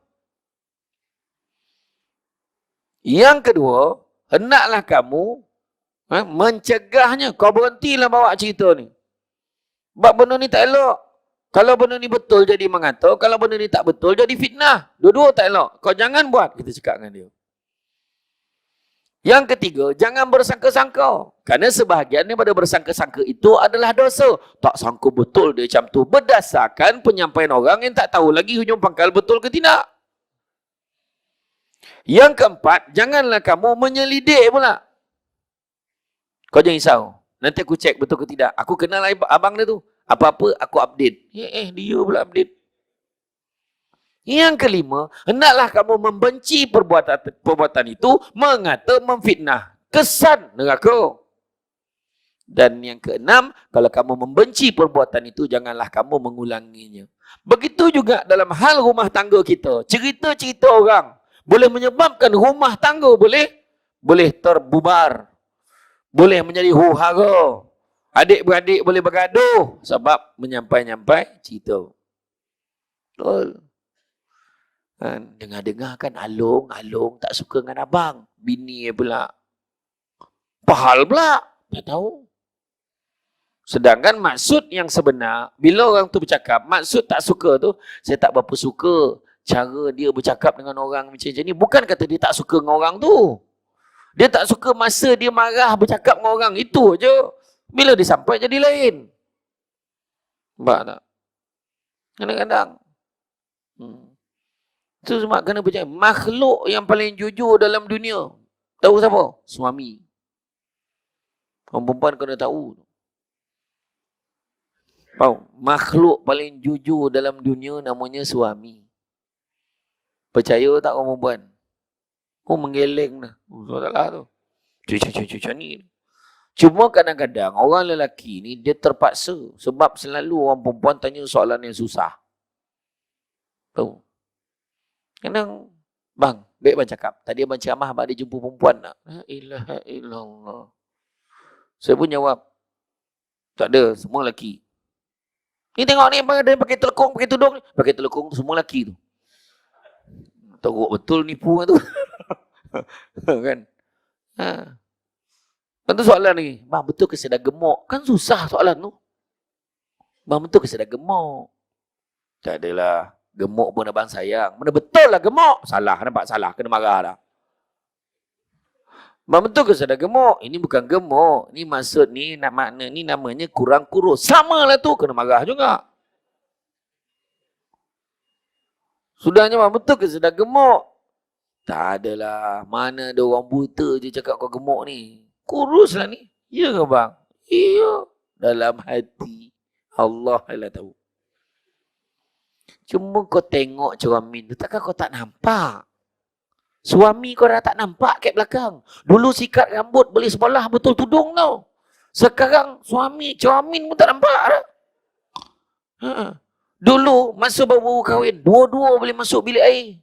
Yang kedua, hendaklah kamu mencegahnya. Kau berhentilah bawa cerita ni. Sebab benda ni tak elok. Kalau benda ni betul jadi mengata, kalau benda ni tak betul jadi fitnah. Dua-dua tak elok. Kau jangan buat, kita cakap dengan dia. Yang ketiga, jangan bersangka-sangka. Kerana sebahagian daripada bersangka-sangka itu adalah dosa. Tak sangka betul dia macam tu. Berdasarkan penyampaian orang yang tak tahu lagi hujung pangkal betul ke tidak. Yang keempat, janganlah kamu menyelidik pula. Kau jangan risau. Nanti aku cek betul ke tidak. Aku kenal abang dia tu. Apa-apa aku update. Dia pula update. Yang kelima, hendaklah kamu membenci perbuatan itu, mengata, memfitnah. Kesan neraka. Dan yang keenam, kalau kamu membenci perbuatan itu, janganlah kamu mengulanginya. Begitu juga dalam hal rumah tangga kita. Cerita-cerita orang boleh menyebabkan rumah tangga boleh terbubar. Boleh menjadi huru-hara. Adik-beradik boleh bergaduh sebab menyampai-nyampai cerita. Betul. Dengar-dengar kan alung tak suka dengan abang. Bini pula. Pahal pula. Tak tahu. Sedangkan maksud yang sebenar, bila orang tu bercakap, maksud tak suka tu, saya tak berapa suka cara dia bercakap dengan orang macam ni. Bukan kata dia tak suka dengan orang tu. Dia tak suka masa dia marah bercakap dengan orang. Itu je. Bila dia sampai jadi lain. Nampak tak? Kadang-kadang. Itu sebab kena percaya. Makhluk yang paling jujur dalam dunia. Tahu siapa? Suami. Orang perempuan kena tahu. Tahu? Makhluk paling jujur dalam dunia namanya suami. Percaya tak orang perempuan? Menggeleng dah. Salah tu. Cucu ni. Cuma kadang-kadang orang lelaki ni dia terpaksa. Sebab selalu orang perempuan tanya soalan yang susah. Tahu? Kadang, bang, baik abang cakap. Tadi abang ceramah, abang ada jumpa perempuan tak? La ilaha illallah. Saya pun jawab. Tak ada, semua lelaki. Ni tengok ni, dia pakai telekung, pakai tudung. Pakai telekung tu semua lelaki tu. Teruk betul nipu tu. Kan? Lepas tu soalan ni, bang betul ke saya dah gemuk? Kan susah soalan tu. Bang betul ke saya dah gemuk? Tak adalah. Gemuk pun abang sayang. Mana betul lah gemuk? Salah, nampak salah. Kena marah dah. Bang betul ke saya dah gemuk? Ini bukan gemuk. Ini maksud ni, makna ni namanya kurang kurus. Sama lah tu. Kena marah juga. Sudahnya bang betul ke saya dah gemuk? Tak adalah. Mana ada orang buta je cakap kau gemuk ni. Kurus lah ni. Ya ke bang? Iya. Dalam hati. Allah lah tahu. Cuma kau tengok cermin tu. Takkan kau tak nampak? Suami kau dah tak nampak kat belakang. Dulu sikat rambut boleh sebelah betul tudung tau. Sekarang suami cermin pun tak nampak dah. Dulu masa baru kahwin. Dua-dua boleh masuk bilik air.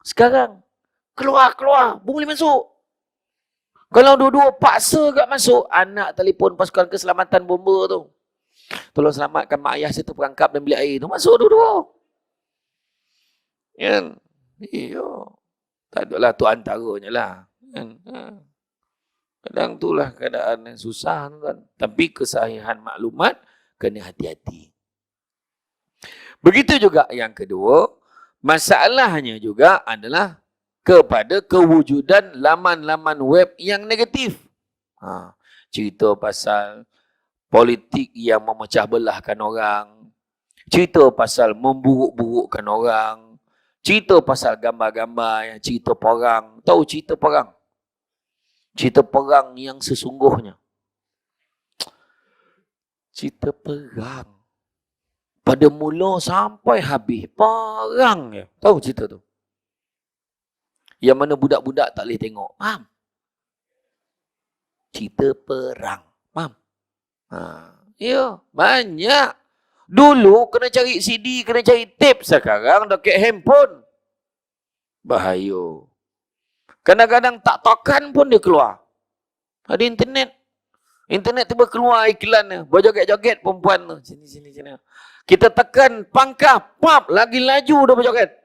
Sekarang. Keluar. Boleh masuk. Kalau dua-dua paksa kat masuk, anak telefon pasukan keselamatan bomba tu. Tolong selamatkan mak ayah saya terperangkap dalam bilik air tu. Masuk dua-dua. Kan? Iya. Tak adalah tu antaranya lah. Kan? Kadang itulah keadaan yang susah kan. Tapi kesahihan maklumat kena hati-hati. Begitu juga yang kedua, masalahnya juga adalah kepada kewujudan laman-laman web yang negatif. Cerita pasal politik yang memecah belahkan orang. Cerita pasal memburuk-burukkan orang. Cerita pasal gambar-gambar yang cerita perang. Tahu cerita perang? Cerita perang yang sesungguhnya. Cerita perang. Pada mula sampai habis perang je. Tahu cerita tu? Yang mana budak-budak tak boleh tengok. Faham? Cerita perang. Faham? Ya, banyak. Dulu kena cari CD, kena cari tape. Sekarang dekat handphone. Bahaya. Kadang-kadang tak tokan pun dia keluar. Ada internet. Internet tiba keluar iklan dia. Berjoget-joget perempuan tu. Sini. Kita tekan pangkah. Pap. Lagi laju dah berjoget.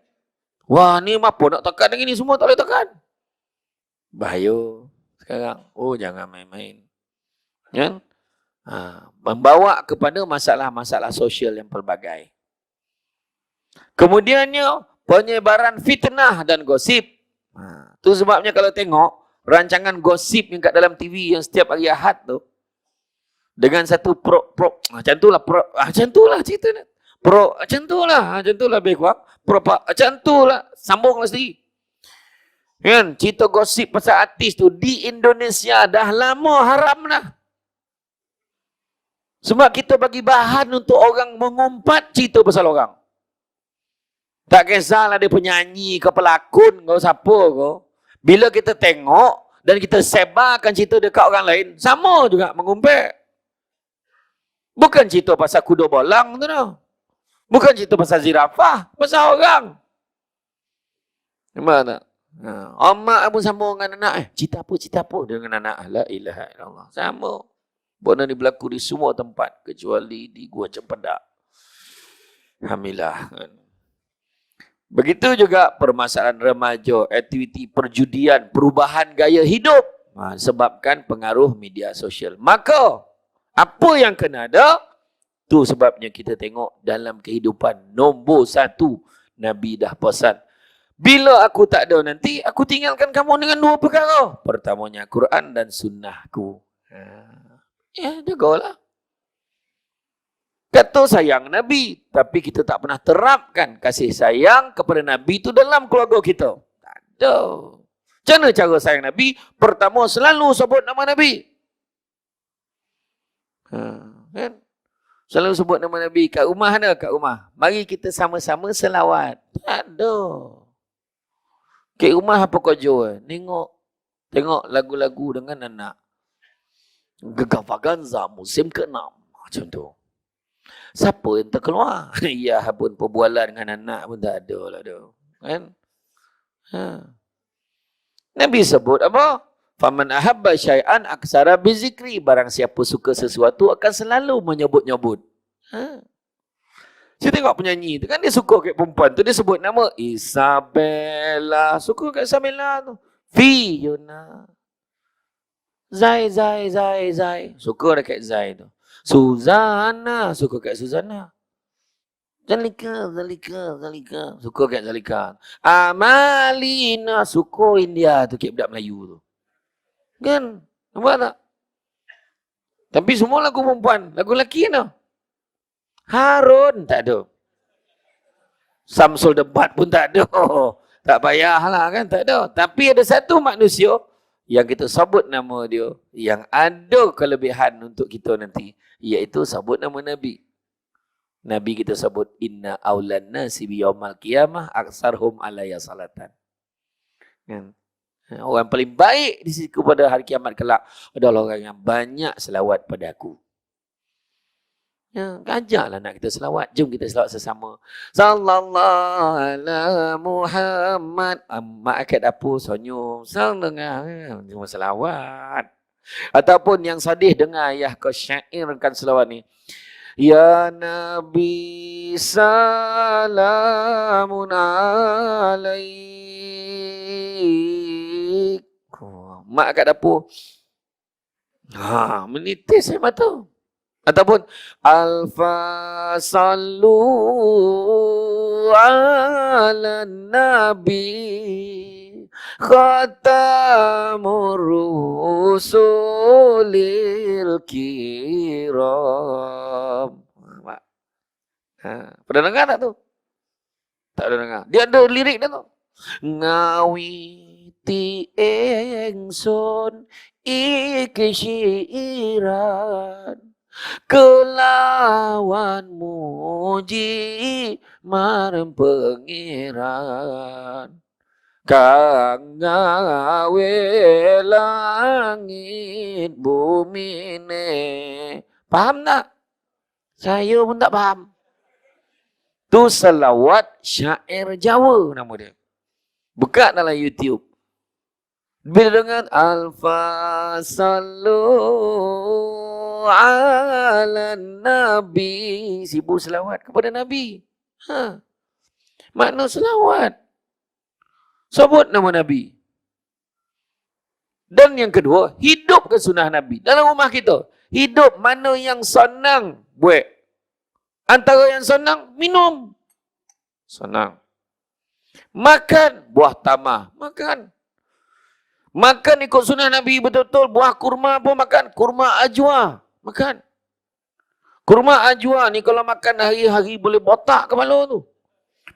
Wah, ni apa nak tekan lagi ni? Semua tak boleh tekan. Bahaya sekarang. Oh, jangan main-main. Kan? Membawa kepada masalah-masalah sosial yang pelbagai. Kemudiannya, penyebaran fitnah dan gosip. Tu sebabnya kalau tengok rancangan gosip yang kat dalam TV yang setiap hari Ahad tu, dengan satu macam itulah cerita ni. Macam itulah lebih kurang. Macam itulah, sambunglah sendiri. Kan, cerita gosip pasal artis tu di Indonesia dah lama haram dah. Sebab kita bagi bahan untuk orang mengumpat cerita pasal orang. Tak kisahlah dia penyanyi ke pelakon ke siapa ke. Bila kita tengok dan kita sebarkan cerita dekat orang lain, sama juga mengumpat. Bukan cerita pasal kuda bolang tu dah. Bukan cerita pasal zirafah, pasal orang. Nampak tak? Mak pun sama dengan anak. Cerita apa dengan anak? La ilaha illallah. Sama. Benda ni berlaku di semua tempat kecuali di Gua Cempedak. Alhamdulillah. Begitu juga permasalahan remaja, aktiviti perjudian, perubahan gaya hidup. Sebabkan pengaruh media sosial. Maka, apa yang kena ada, tu sebabnya kita tengok dalam kehidupan nombor 1, Nabi dah pesan. Bila aku tak ada nanti, aku tinggalkan kamu dengan 2 perkara. Pertamanya Quran dan sunnahku. Ya, jagalah. Kata sayang Nabi, tapi kita tak pernah terapkan kasih sayang kepada Nabi itu dalam keluarga kita. Tak ada. Macam mana cara sayang Nabi? Pertama, selalu sebut nama Nabi. Kan? Selalu sebut nama Nabi. Kat rumah ada? Kat rumah. Mari kita sama-sama selawat. Tak ada. Kat rumah apa kau jual? Tengok lagu-lagu dengan anak. Gegavaganza musim ke-6. Macam tu. Siapa yang terkeluar? Ya pun perbualan dengan anak pun tak ada lah tu. Kan? Nabi sebut apa? Faman ahabba syai'an aksara bizikri. Barang siapa suka sesuatu akan selalu menyebut-nyebut. Saya tengok penyanyi tu kan dia suka kat perempuan tu. Dia sebut nama Isabella. Suka kat Isabella tu. Fiona. Zai. Suka dekat Zai tu. Suzana. Suka kat Suzana. Zalika. Suka kat Zalika. Amalina. Suka India tu. Kat budak Melayu tu. Kan? Nampak tak? Tapi semua lagu perempuan. Lagu lelaki tu. Harun. Tak ada. Samsul Debat pun tak ada. Tak payahlah kan. Tak ada. Tapi ada satu manusia yang kita sebut nama dia, yang ada kelebihan untuk kita nanti, iaitu sebut nama Nabi. Nabi kita sebut, inna awlan nasi biyawmal qiyamah aksarhum alaya salatan. Kan? Orang paling baik di sisi pada hari kiamat kelak adalah orang yang banyak selawat pada aku. Ya, ajaklah nak kita selawat. Jom kita selawat sesama. Sallallahu ala Muhammad. Mak akad dapur senyum. Cuma selawat. Ataupun yang sedih dengar ayah kau syairkan selawat ni. Ya Nabi salamun alaik. Mak akad dapur. Menitis saya mata. Ataupun Alfa sallu ala nabi khatamur rusulil kiram. Pernah dengar tak tu? Tak ada dengar. Dia ada lirik dia tu. Ngawiti engson iki syiiran kelawan muji marem pengiran kang gawe langit bumi ne. Faham tak? Saya pun tak faham. Tu selawat syair Jawa nama dia. Buka dalam YouTube. Bila dengan alfa sallu ala nabi. Sibuk selawat kepada Nabi. Makna selawat. Sebut nama Nabi. Dan yang kedua, hidupkan sunnah Nabi. Dalam rumah kita, hidup mana yang senang buat. Antara yang senang, minum. Senang. Makan buah tamar. Makan. Makan ikut sunnah Nabi betul-betul. Buah kurma pun makan. Kurma ajwa. Makan. Kurma ajwa ni kalau makan hari-hari boleh botak kepala tu.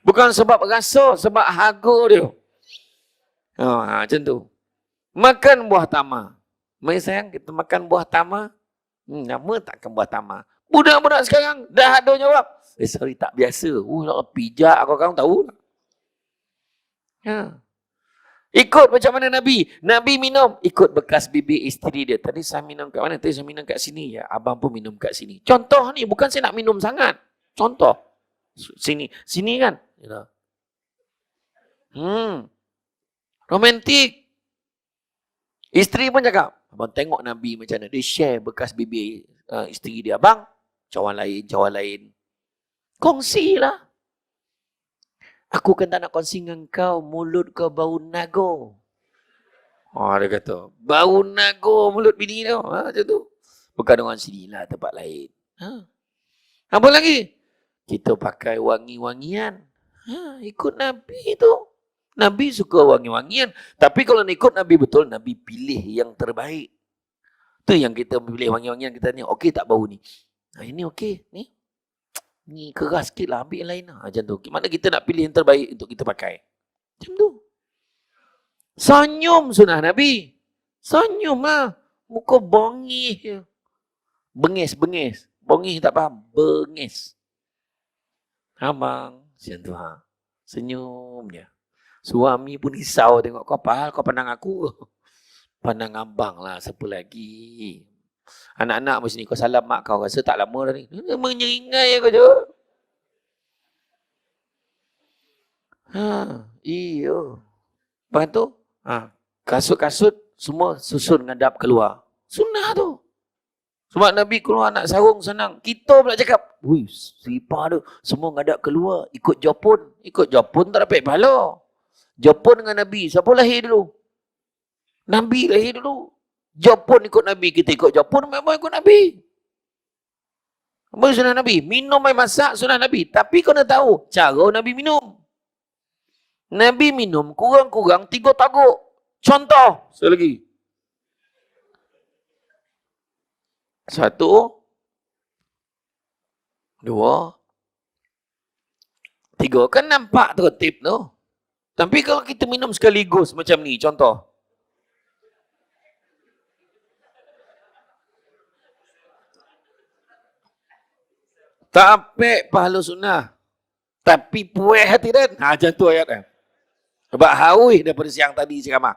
Bukan sebab rasa, sebab harga dia. Macam tu. Makan buah tamar. Mai sayang, kita makan buah tamar. Nama takkan buah tamar. Budak-budak sekarang dah ada jawab. Sorry, tak biasa. Nak pijak kau kamu tahu. Ikut macam mana Nabi. Nabi minum, ikut bekas bibir isteri dia. Tadi saya minum kat mana? Tadi saya minum kat sini. Ya, abang pun minum kat sini. Contoh ni, bukan saya nak minum sangat. Contoh. Sini. Sini kan? Romantik. Isteri pun cakap, abang tengok Nabi macam mana. Dia share bekas bibir isteri dia. Abang, cawan lain. Kongsilah. Aku kan tak nak kongsi dengan kau, mulut kau bau nago. Dia kata, bau nago mulut bini tu. Macam tu. Bukan dengan sini lah, tempat lain. Apa lagi? Kita pakai wangi-wangian. Ikut Nabi tu. Nabi suka wangi-wangian. Tapi kalau nak ikut Nabi betul, Nabi pilih yang terbaik. Tu yang kita pilih wangi-wangian. Kita ni, okey tak bau ni? Ini okey. Ni keras sikit lah, ambil yang lain lah. Macam tu. Mana kita nak pilih yang terbaik untuk kita pakai. Macam tu. Senyum sunnah Nabi. Senyum lah. Muka bongih. Bengis. Bongih tak faham. Bengis. Abang. Macam tu. Senyum je. Suami pun risau tengok kau apa. Kau pandang aku. Pandang abang lah. Siapa lagi? Anak-anak mesti ni kau salam mak kau rasa tak lama dah ni. Menyeringai aku je. Iyo. Lepas tu, kasut-kasut semua susun ngadap keluar. Sunnah tu. Sebab Nabi keluar nak sarung senang. Kita pula cakap, wih, sipar tu. Semua ngadap keluar. Ikut Jepun. Ikut Jepun tak dapat pahala. Jepun dengan Nabi. Siapa lahir dulu? Nabi lahir dulu. Jepun ikut Nabi, kita ikut Jepun, memang ikut Nabi. Apa sunnah Nabi? Minum air masak sunnah Nabi. Tapi kau nak tahu cara Nabi minum. Nabi minum kurang-kurang 3 tagak. Contoh, sekali lagi. 1, 2, 3. Kan nampak tertib tu. Tapi kalau kita minum sekaligus macam ni, contoh. Tak apik pahala sunnah. Tapi puas hati dan. Macam tu ayat kan. Sebab haus daripada siang tadi ceramah.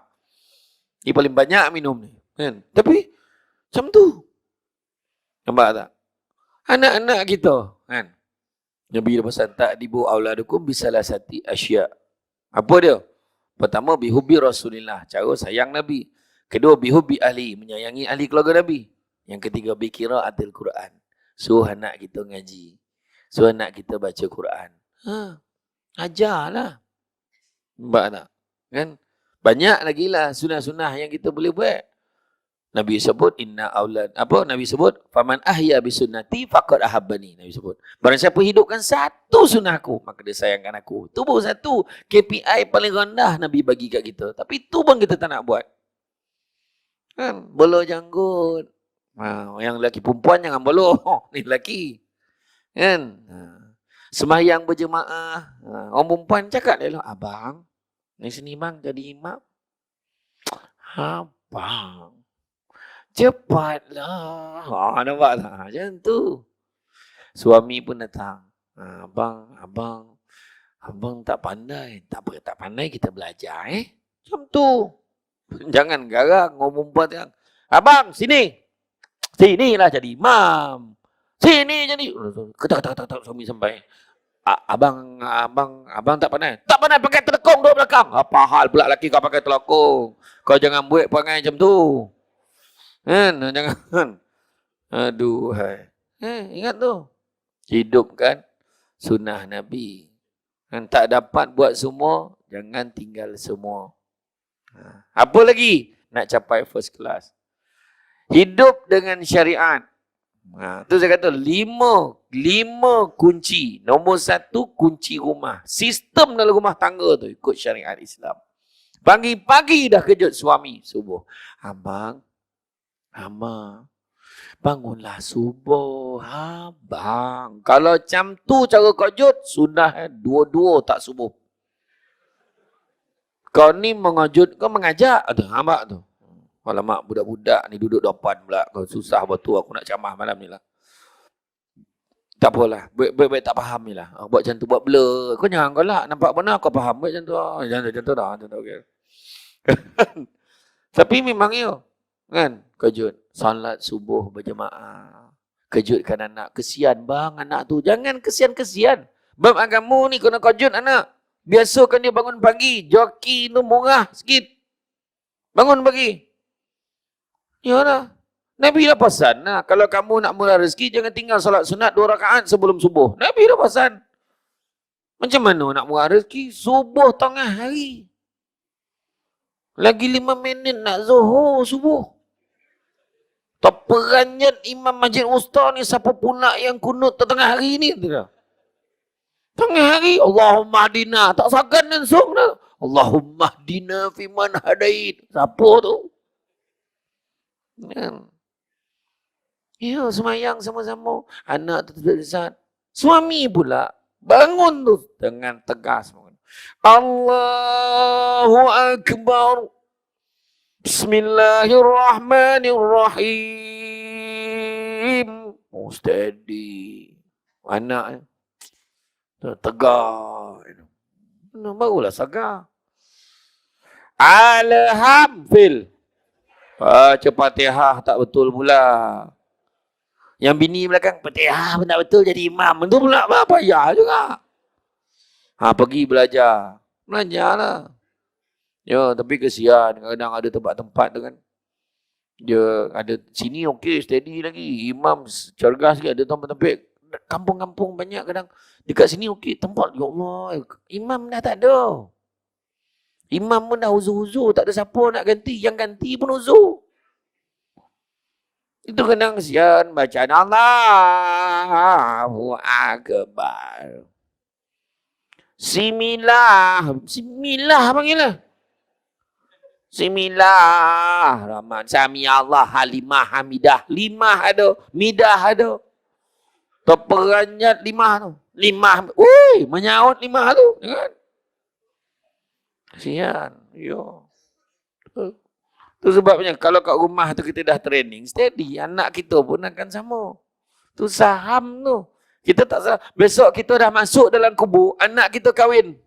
Dia paling banyak minum ni. Kan? Tapi macam tu. Nampak tak? Anak-anak kita. Kan? Nabi dah pesan tak dibu auladukum bisalah sati asya. Apa dia? Pertama, bihubi Rasulillah. Cara sayang Nabi. Kedua, bihubi ahli. Menyayangi ahli keluarga Nabi. Yang ketiga, bikiraatil Quran. Suruh anak kita ngaji. Suruh anak kita baca Quran. Ajarlah. Nampak tak? Kan? Banyak lagi lah sunnah-sunnah yang kita boleh buat. Nabi sebut, inna aulad. Apa? Nabi sebut, faman ahya bisunnati faqad ahabbani. Nabi sebut. Barang siapa hidupkan satu sunnahku, maka dia sayangkan aku. Itu baru satu KPI paling rendah Nabi bagi kat kita. Tapi itu pun kita tak nak buat. Kan? Bolo janggut. Yang lelaki perempuan jangan boloh. Ni lelaki. Kan? Sembahyang berjemaah. Orang perempuan cakap dia lah, abang, ni sini bang jadi imam. Abang, cepatlah. Nampak tak? Macam tu. Suami pun datang. Abang tak pandai. Tak apa, tak pandai kita belajar. Macam tu. Jangan garang. Orang perempuan yang, abang, sini. Sinilah jadi imam. Sini jadi. Ketak suami sampai. Abang tak pandai. Tak pandai pakai telekong dua belakang. Apa hal pula laki kau pakai telekong? Kau jangan buat perangai macam tu. Kan? Jangan. Aduh, hai. Ingat tu. Hidupkan sunnah Nabi. Kan tak dapat buat semua, jangan tinggal semua. Apa lagi? Nak capai first class. Hidup dengan syariat. Tu saya kata lima kunci. Nombor 1, kunci rumah. Sistem dalam rumah tangga tu ikut syariat Islam. Pagi-pagi dah kejut suami subuh. Abang, bangunlah subuh. Abang, kalau macam tu cara kejut, sudah dua-dua tak subuh. Kau ni mengejut, kau mengajak. Abang tu. Alamak, budak-budak ni duduk depan pula. Kau susah betul aku nak camah malam ni lah. Tak apalah. Baik-baik tak faham ni lah. Buat macam tu, buat blur. Kau jangan kau lah. Nampak benar kau faham. Buat macam tu. Macam tu dah. Okay. Tapi memang ya. Kan? Kejut. Salat subuh berjemaah. Kejutkan anak. Kesian bang anak tu. Jangan kesian-kesian. Bab agama ni kena kejut anak. Biasakan dia bangun pagi. Joki tu murah sikit. Bangun pagi. Ya lah. Nabi dah pesan lah. Kalau kamu nak murah rezeki, jangan tinggal solat sunat 2 rakaat sebelum subuh. Nabi dah pesan. Macam mana nak murah rezeki? Subuh tengah hari. Lagi 5 minit nak zuhur subuh. Terperanjat Imam Masjid Usta ni siapa pula yang kunut tengah hari ni? Tengah hari. Allahumma hadina. Tak sakan langsung dah. Allahumma hadina fiman hadait. Siapa tu? Ya, semayang sama-sama. Anak tu tidak disat. Suami pula bangun tu dengan tegas. Allahu Akbar. Bismillahirrahmanirrahim. Oh, steady. Anak tegar. Barulah sagar. Alhamdulillah. Baca Fatihah tak betul pula. Yang bini belakang, Fatihah pun tak betul jadi imam. Itu pula apa ya juga. Pergi belajar. Belajarlah. Ya, tapi kesian. Kadang ada tempat-tempat tu kan. Dia ada sini okey, steady lagi. Imam cergas sikit. Ada tempat-tempat. Kampung-kampung banyak kadang. Dekat sini okey. Tempat, ya Allah. Imam dah tak ada. Imam pun dah uzur-uzur, tak ada siapa nak ganti. Yang ganti pun uzur. Itu kadang kesian bacaan Allahu Akbar. Similah panggillah. Similah Rahman. Sami Allah halimah hamidah. 5 ada, midah ada. Terperanjat 5 tu. 5. Ui, menyaut 5 tu, kan? Kasihan. Yo. Tu sebabnya kalau kat rumah tu kita dah training steady, anak kita pun akan sama. Tu saham tu. Kita tak salah. Besok kita dah masuk dalam kubur, anak kita kahwin.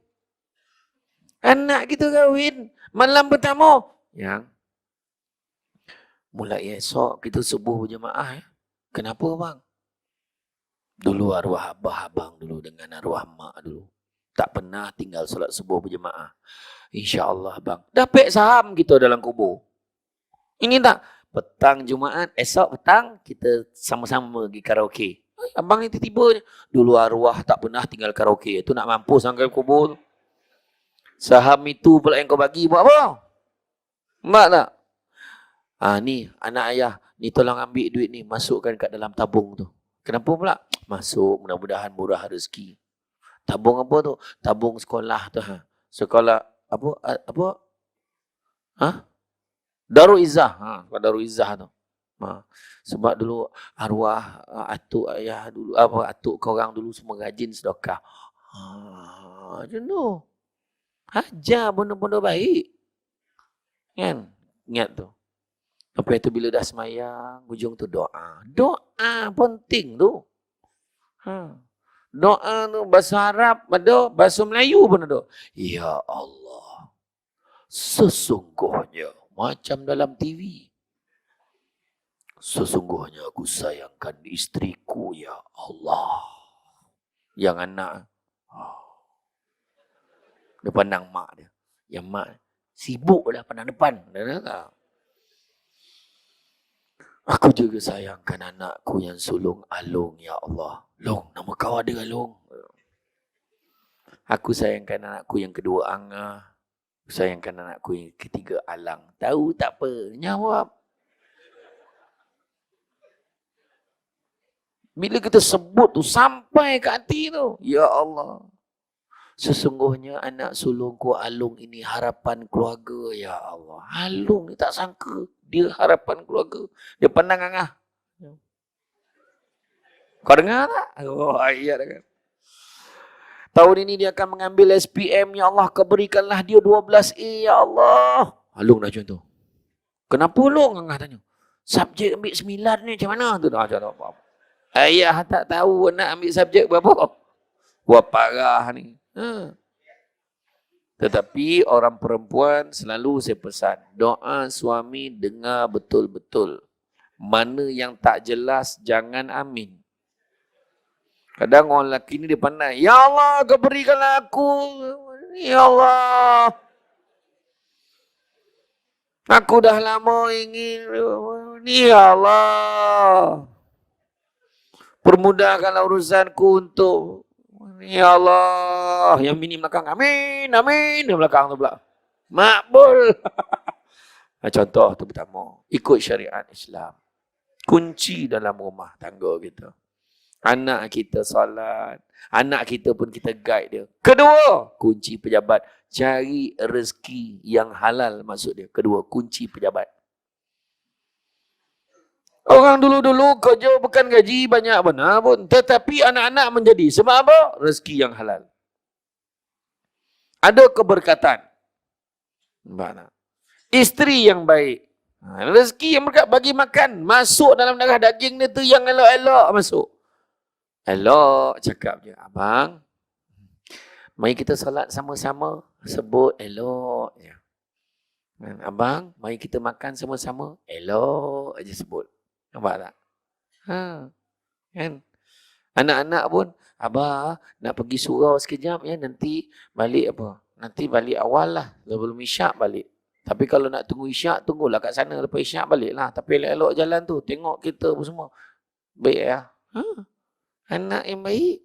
Anak kita kahwin. Malam pertama. Yang mulai esok kita subuh berjemaah. Kenapa bang? Dulu arwah abang dulu dengan arwah mak dulu. Tak pernah tinggal solat subuh berjemaah. InsyaAllah bang. Dapat saham kita dalam kubur. Ini tak? Petang Jumaat, esok petang kita sama-sama pergi karaoke. Abang ni tiba-tiba dulu arwah tak pernah tinggal karaoke. Itu nak mampu sampai kubur. Saham itu pula yang kau bagi buat apa? Mak tak? Ni anak ayah. Ni tolong ambil duit ni. Masukkan kat dalam tabung tu. Kenapa pula? Masuk mudah-mudahan murah rezeki. Tabung apa tu? Tabung sekolah tu. Sekolah apa? Darul Izzah. Darul Izzah tu. Sebab dulu arwah atuk ayah dulu, atuk korang dulu semua rajin sedekah. Macam tu. Ajar benda-benda baik. Kan? Ingat tu. Lepas tu bila dah semayang, hujung tu doa. Doa penting tu. Doa tu bahasa Arab ada, bahasa Melayu pun ada. Ya Allah. Sesungguhnya macam dalam TV. Sesungguhnya aku sayangkan istriku, ya Allah. Yang anak. Dia pandang mak dia. Yang mak, Sibuk dah pandang depan. Aku juga sayangkan anakku yang sulung Alung, ya Allah. Long, nama kau ada Alung. Aku sayangkan anakku yang kedua Angah. Sayangkan anakku yang ketiga Alang. Tahu tak apa, jawab. Bila kita sebut tu sampai ke hati tu, ya Allah. Sesungguhnya anak sulungku Alung ini harapan keluarga, ya Allah. Alung ni tak sangka dia harapan keluarga. Dia pandang Angah. Kau dengar tak? Oh, ayat kan. Tahun ini dia akan mengambil SPM, ya Allah, keberikanlah dia 12A, ya Allah. Alung dah macam tu. Kenapa Alung? Angah tanya. Subjek ambil 9 ni macam mana? Tu dah macam apa. Ayah tak tahu nak ambil subjek berapa. Wah, parah ni. Tetapi orang perempuan selalu saya pesan, doa suami dengar betul-betul. Mana yang tak jelas jangan amin. Kadang orang lelaki ni dia pandai, ya Allah kau berikanlah aku, ya Allah. Aku dah lama ingin, ya Allah. Permudahkanlah urusanku untuk, ya Allah. Yang bini belakang, amin, amin. Dia belakang tu pula, makbul. Contoh tu pertama, ikut syariat Islam. Kunci dalam rumah tangga kita. Anak kita solat, anak kita pun kita guide dia. Kedua, kunci pejabat. Cari rezeki yang halal maksud dia. Kedua, kunci pejabat. Orang dulu-dulu kerja bukan gaji banyak benar pun. Tetapi anak-anak menjadi. Sebab apa? Rezeki yang halal. Ada keberkatan. Mana? Isteri yang baik. Rezeki yang berkat bagi makan. Masuk dalam darah daging dia tu yang elok-elok masuk. Elok cakap je. Abang, mari kita salat sama-sama. Sebut elok je. Abang, mari kita makan sama-sama. Elok je sebut. Nampak tak? Kan? Anak-anak pun, abah nak pergi surau sekejap ya, nanti balik apa? Nanti balik awal lah. Sebelum isyak balik. Tapi kalau nak tunggu isyak, tunggulah kat sana. Lepas isyak balik lah. Tapi elok-elok jalan tu. Tengok kita pun semua. Baik ya. Anak yang baik.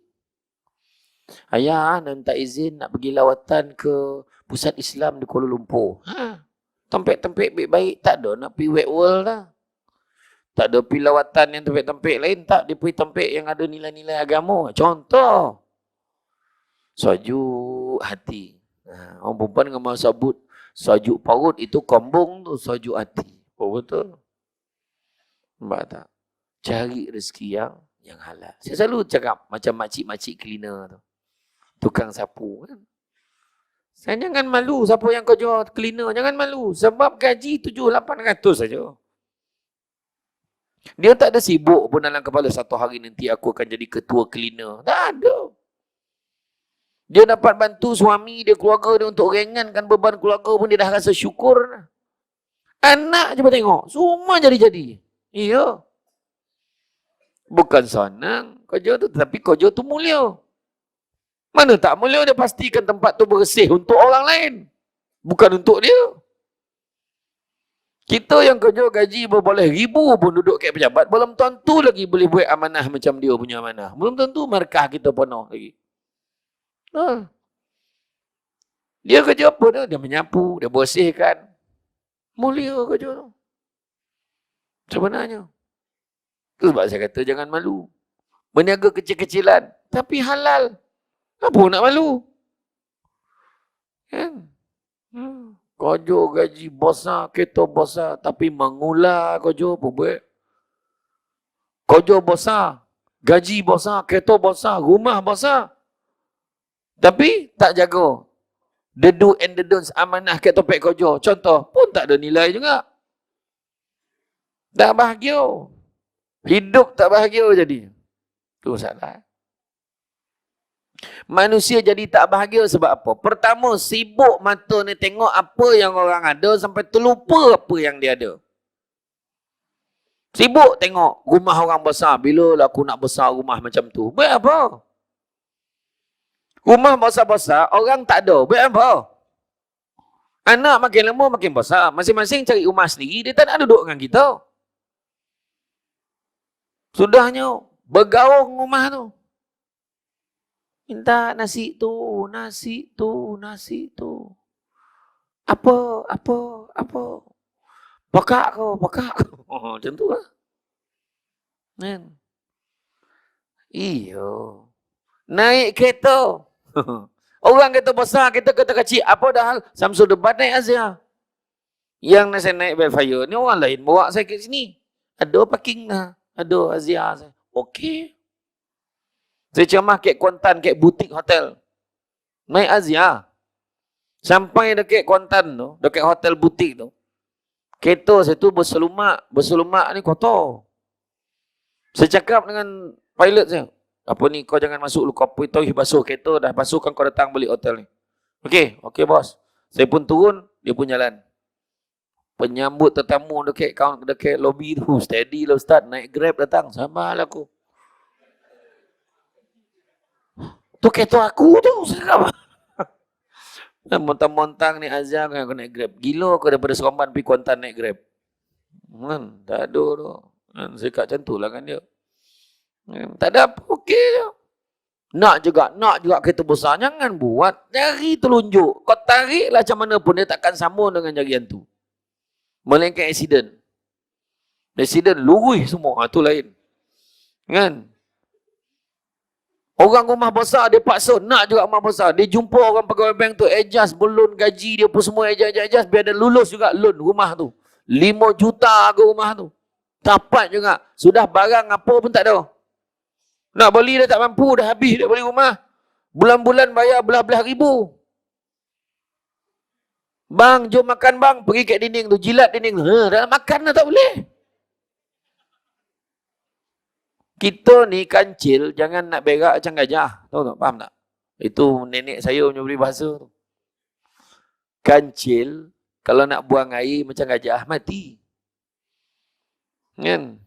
Ayah nak minta izin nak pergi lawatan ke pusat Islam di Kuala Lumpur. Tempek-tempek baik-baik. Tak ada nak pergi Wet World lah. Tak ada pergi lawatan yang tempek-tempek lain. Tak, dia pergi tempek yang ada nilai-nilai agama. Contoh. Sajuk hati. Orang perempuan dengan orang sebut sajuk parut itu kombong tu. Sajuk hati. Oh, betul. Nampak tak? Cari rezeki yang halal. Saya selalu cakap macam makcik-makcik cleaner tu. Tukang sapu kan. Saya jangan malu siapa yang kerja cleaner. Jangan malu. Sebab gaji 700-800 saja. Dia tak ada sibuk pun dalam kepala satu hari nanti aku akan jadi ketua cleaner. Tak ada. Dia dapat bantu suami dia, keluarga dia untuk ringankan beban keluarga pun dia dah rasa syukur. Anak je pun tengok. Semua jadi-jadi. Iya. Bukan senang kerja tu, tetapi kerja tu mulia. Mana tak mulia dia pastikan tempat tu bersih untuk orang lain. Bukan untuk dia. Kita yang kerja gaji berboleh ribu pun duduk kat pejabat, belum tentu lagi boleh buat amanah macam dia punya amanah. Belum tentu markah kita penuh lagi. Dia kerja apa dia? Dia menyapu, dia bersihkan. Mulia kerja tu. Sebenarnya. Itu sebab saya kata jangan malu. Berniaga kecil-kecilan. Tapi halal. Apa nak malu? Kan? Kerja gaji besar, kereta besar. Tapi mengular kerja apa buat? Kerja besar. Gaji besar, kereta besar, rumah besar. Tapi tak jaga. The do and the don'ts amanah kat topik kerja. Contoh, pun tak ada nilai juga. Tak bahagia. Hidup tak bahagia jadi. Itu masalah. Manusia jadi tak bahagia sebab apa? Pertama, sibuk mata ni tengok apa yang orang ada sampai terlupa apa yang dia ada. Sibuk tengok rumah orang besar. Bila lah aku nak besar rumah macam tu? Buat apa? Rumah besar-besar, orang tak ada. Buat apa? Anak makin lama makin besar. Masing-masing cari rumah sendiri. Dia tak nak duduk dengan kita. Sudahnya bergaung rumah tu. Minta nasi tu, nasi tu, nasi tu. Apa? Pakak kau. Macam tu lah. Kan? Iyo. Naik kereta. Orang kereta besar, kereta kecil. Apa dah hal? Samsul debat naik Azia. Yang nak saya naik Belfire ni orang lain bawa saya ke sini. Ada parking lah. Ada Azia saya. Okey. Saya ceramah kat Kuantan, kat butik hotel. Naik Azia. Sampai dekat Kuantan tu, dekat hotel butik tu. Kereta saya tu berselumak. Berselumak ni kotor. Saya cakap dengan pilot saya. Apa ni, kau jangan masuk lu, kau pergi basuh kereta, dah basuh kan kau datang balik hotel ni. Okey bos. Saya pun turun, dia pun jalan. Penyambut tetamu dekat lobby tu, steady lah Ustaz, naik Grab datang, sama lah aku. Tu kereta aku tu, sekarang. Montang-montang ni Azhar, aku naik Grab. Gila aku daripada Seremban pergi Kuantan naik Grab. Tak ada tu. Saya kat macam tu lah kan dia. Tak ada apa, okey je. Nak juga kereta besar, jangan buat. Jari telunjuk. Kau tariklah macam mana pun, dia takkan sama dengan jari tu. Melainkan accident. Accident, lurus semua. Itu lain. Kan? Orang rumah besar, dia paksa nak juga rumah besar. Dia jumpa orang pegawai bank tu, adjust belum gaji dia pun semua, adjust, biar dia lulus juga loan rumah tu. 5 juta ke rumah tu. Dapat juga. Sudah barang apa pun tak ada. Nak beli dah tak mampu, dah habis dia beli rumah. Bulan-bulan bayar belah-belah ribu. Bang, jom makan bang. Pergi kat dinding tu, jilat dinding tu. Dah makan dah tak boleh. Kita ni kancil, jangan nak berak macam gajah. Tahu tak? Faham tak? Itu nenek saya punya beri bahasa tu. Kancil, kalau nak buang air macam gajah, mati. Kan?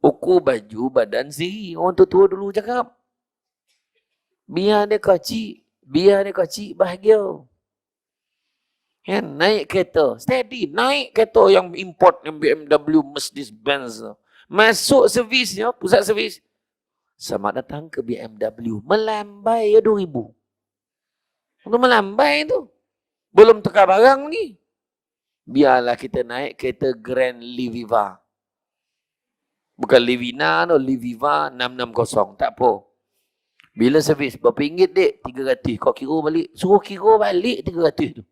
Ukur baju badan sendiri. Orang tua dulu cakap. Biar dia kecil, bahagia. Kan? Naik kereta, steady. Naik kereta yang import, yang BMW, Mercedes-Benz. Masuk servisnya, pusat servis. Selamat datang ke BMW. Melambai ya 2,000. Untuk melambai tu. Belum tukar barang lagi. Biarlah kita naik kereta Grand Liviva. Bukan Livina tu, Liviva 660. Tak apa. Bila servis, berapa ringgit dek? 300. Kau kira balik. Suruh kira balik 300 tu.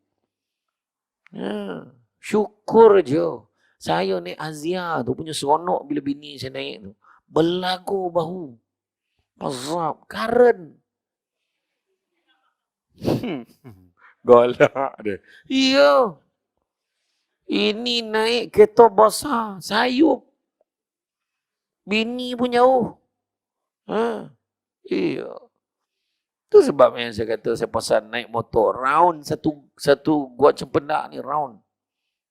Syukur je. Saya naik Azia tu punya seronok bila bini saya naik tu. Berlagu bahu. Azab. Karen. Golak dia. Iya. Ini naik kereta besar. Sayup. Bini pun jauh. Iya. Itu sebabnya saya kata saya pesan naik motor. Round satu gua cempedak ni round.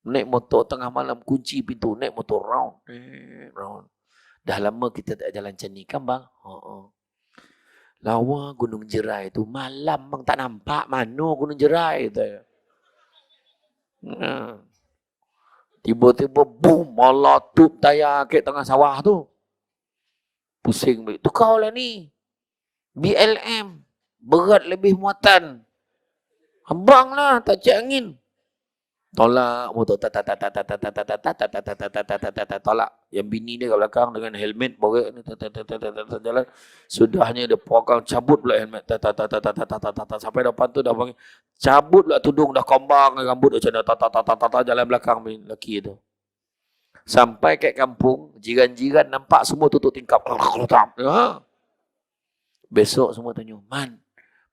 Naik motor tengah malam kunci pintu. Naik motor round. Round. Dah lama kita tak jalan macam ni kan bang? Lawa Gunung Jerai tu. Malam bang tak nampak mana Gunung Jerai tu. Tiba-tiba boom. Meletup tayar ke tengah sawah tu. Pusing balik. Tukar lah ni. BLM. Berat lebih muatan. Abang lah tak cek angin. Tolak motor tolak. Yang bini dia kat belakang dengan helmet borek ni jalan. Sudahnya dia pegang cabut pula helmet sampai depan tu dah panggil cabut pula tudung dah kombang rambut macam dah jalan belakang lelaki tu. Sampai kat kampung, jiran-jiran nampak semua tutup tingkap. Besok semua tanya, Man,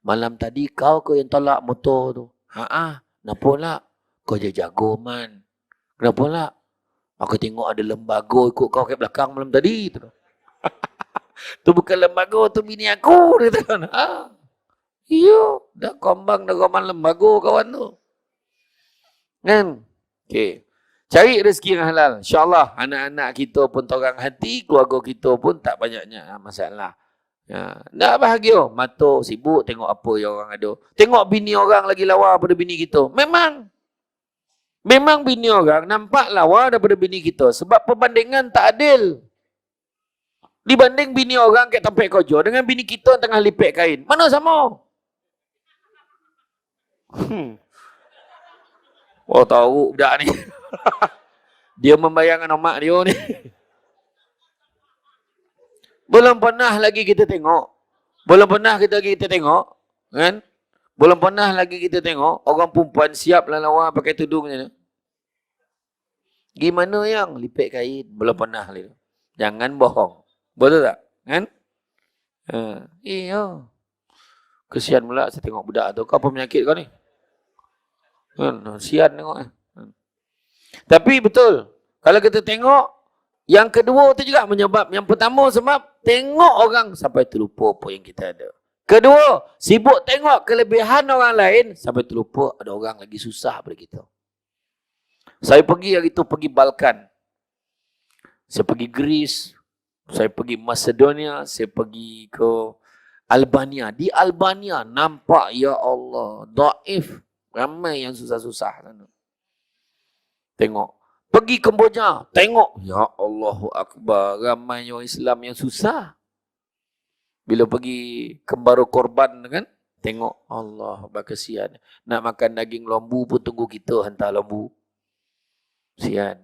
malam tadi kau ke yang tolak motor tu? Kenapa lah? Kau je jago, Man. Kenapa lah? Aku tengok ada lembaga ikut kau kat belakang malam tadi. Tu bukan lembaga, tu bini aku. Dia kata, iyo, dah kombang, dah roman lembaga kawan tu. Kan? Okay. Cari rezeki yang halal. InsyaAllah anak-anak kita pun torang hati, keluarga kita pun tak banyaknya masalah. Nak bahagia. Mata sibuk tengok apa yang orang ada. Tengok bini orang lagi lawa pada bini kita. Memang. Memang bini orang nampak lawa daripada bini kita sebab perbandingan tak adil. Dibanding bini orang kat tempat kerja dengan bini kita tengah lipet kain. Mana sama? Oh tahu budak ni. Dia membayangkan mak dia ni. Belum pernah lagi kita tengok. Belum pernah kita tengok. Kan? Belum pernah lagi kita tengok orang perempuan siap lawa pakai tudung ni. Gimana yang lipet kain? Belum pernah lagi. Jangan bohong. Betul tak? Kan? Iya. Kesian pula saya tengok budak tu. Kau apa penyakit kau ni? Kan? Sian tengok. Tapi betul. Kalau kita tengok, yang kedua tu juga menyebab. Yang pertama sebab tengok orang sampai terlupa apa yang kita ada. Kedua, sibuk tengok kelebihan orang lain sampai terlupa ada orang lagi susah daripada kita. Saya pergi hari itu pergi Balkan. Saya pergi Greece. Saya pergi Macedonia. Saya pergi ke Albania. Di Albania nampak ya Allah. Daif. Ramai yang susah-susah. Tengok. Pergi Kemboja. Tengok. Ya Allahu Akbar. Ramai orang Islam yang susah. Bila pergi Kembara Korban kan. Tengok. Allah berkesian. Nak makan daging lembu pun tunggu kita hantar lembu. Sian.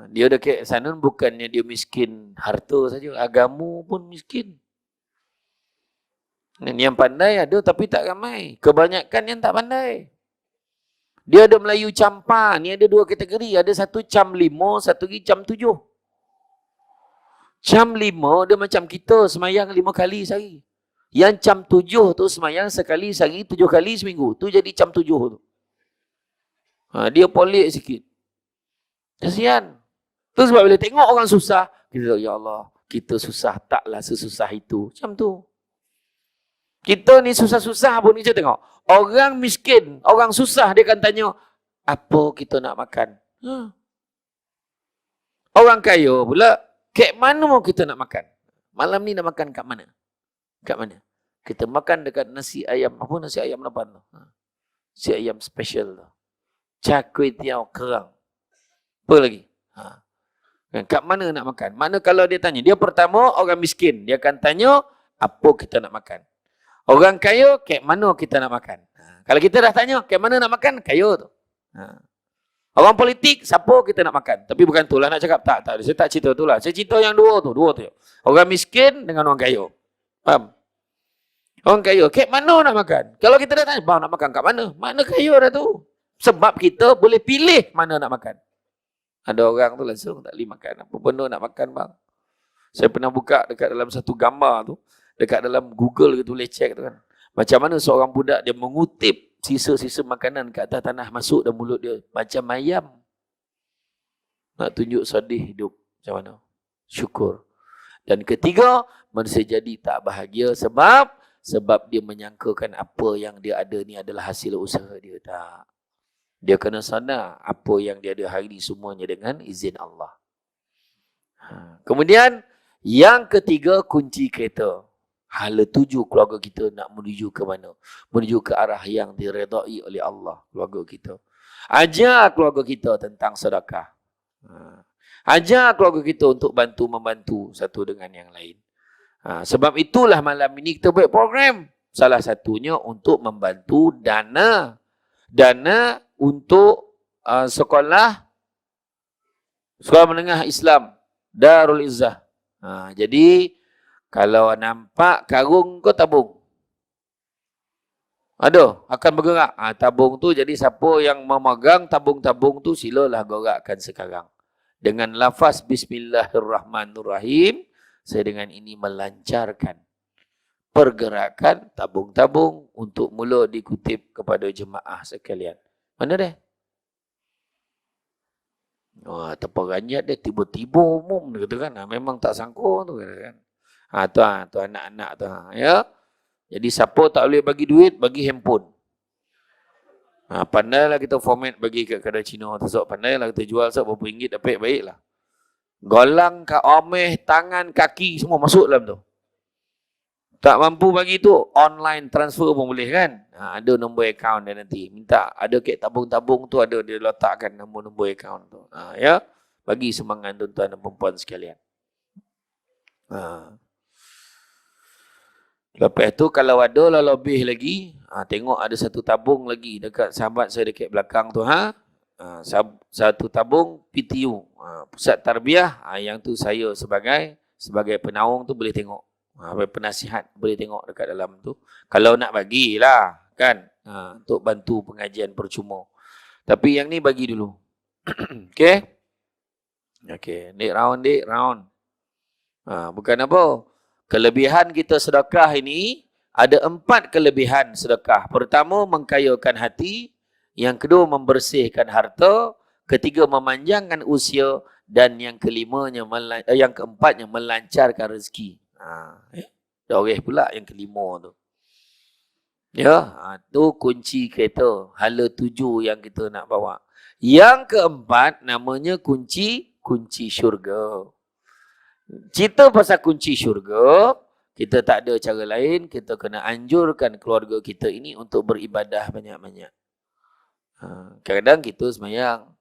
Dia dekat sana bukannya dia miskin harta saja, agama pun miskin. Yang pandai ada tapi tak ramai. Kebanyakan yang tak pandai. Dia ada Melayu campa, ni ada dua kategori, ada satu cam 5, satu lagi cam 7. Cam 5 dia macam kita semayang 5 kali sehari. Yang cam 7 tu semayang sekali sehari 7 kali seminggu. Tu jadi cam 7 tu. Dia polik sikit. Kasihan. Tu sebab bila tengok orang susah, kita tahu, ya Allah, kita susah taklah sesusah itu. Macam tu. Kita ni susah-susah pun kita tengok. Orang miskin, orang susah dia akan tanya, apa kita nak makan? Orang kaya pula, kat mana mau kita nak makan? Malam ni nak makan kat mana? Kat mana? Kita makan dekat nasi ayam. Apa nasi ayam lapan tu? Nasi ayam special tu. Char kway teow kerang. Apa lagi? Kat mana nak makan? Mana kalau dia tanya. Dia pertama orang miskin. Dia akan tanya apa kita nak makan. Orang kaya, kat mana kita nak makan? Kalau kita dah tanya, kat mana nak makan? Kaya tu. Orang politik, siapa kita nak makan? Tapi bukan tu lah nak cakap. Tak. Saya tak cerita tu lah. Saya cerita yang dua tu. Orang miskin dengan orang kaya. Faham? Orang kaya, kat mana nak makan? Kalau kita dah tanya, bang nak makan kat mana? Mana kaya dah tu? Sebab kita boleh pilih mana nak makan. Ada orang tu langsung tak boleh makan. Apa benda nak makan bang? Saya pernah buka dekat dalam satu gambar tu. Dekat dalam Google gitu boleh check tu kan. Macam mana seorang budak dia mengutip sisa-sisa makanan kat atas tanah masuk dalam mulut dia. Macam ayam. Nak tunjuk sedih hidup. Macam mana? Syukur. Dan ketiga, manusia jadi tak bahagia sebab dia menyangkakan apa yang dia ada ni adalah hasil usaha dia. Tak. Dia kena sadar apa yang dia ada hari ini semuanya dengan izin Allah. Kemudian, yang ketiga kunci kereta. Hala tuju keluarga kita nak menuju ke mana? Menuju ke arah yang diredai oleh Allah, keluarga kita. Ajar keluarga kita tentang sedekah. Ajar keluarga kita untuk bantu-membantu satu dengan yang lain. Sebab itulah malam ini kita buat program. Salah satunya untuk membantu dana untuk sekolah menengah Islam Darul Izzah. Jadi kalau nampak karung kau tabung. Ada akan bergerak. Tabung tu jadi siapa yang memegang tabung-tabung tu silalah gerakkan sekarang. Dengan lafaz Bismillahirrahmanirrahim, saya dengan ini melancarkan pergerakan tabung-tabung untuk mula dikutip kepada jemaah sekalian. Mana dia? Terperanjat dia tiba-tiba umum dia kata kan. Memang tak sangka tu kan. Tu anak-anak tu. Ya. Jadi siapa tak boleh bagi duit, bagi handphone. Pandailah kita format bagi kat kedai Cina tu. Pandailah kita jual berapa ringgit dapat baiklah. Golang, omeh, tangan, kaki semua masuk dalam tu. Tak mampu bagi tu, online transfer pun boleh kan. Ada nombor akaun dia nanti. Minta, ada kek tabung-tabung tu ada, dia letakkan nombor akaun tu. Ya, bagi semangat tuan-tuan dan perempuan sekalian. Lepas tu kalau ada lah lebih lagi, tengok ada satu tabung lagi dekat sahabat saya dekat belakang tu. Satu tabung PTU, Pusat Tarbiyah. Yang tu saya sebagai penaung tu boleh tengok. Penasihat boleh tengok dekat dalam tu. Kalau nak bagilah kan, untuk bantu pengajian percuma. Tapi yang ni bagi dulu. Okey. Okey, dik round. Bukan apa. Kelebihan kita sedekah ini ada 4 kelebihan sedekah. Pertama, mengkayakan hati. Yang kedua, membersihkan harta. Ketiga, memanjangkan usia. Dan yang keempatnya, melancarkan rezeki. Dah oreh pula yang kelima tu. Ya, tu kunci kereta. Hala 7 yang kita nak bawa. Yang keempat namanya kunci syurga. Cerita pasal kunci syurga, kita tak ada cara lain, kita kena anjurkan keluarga kita ini untuk beribadah banyak-banyak. Kadang-kadang kita semayang.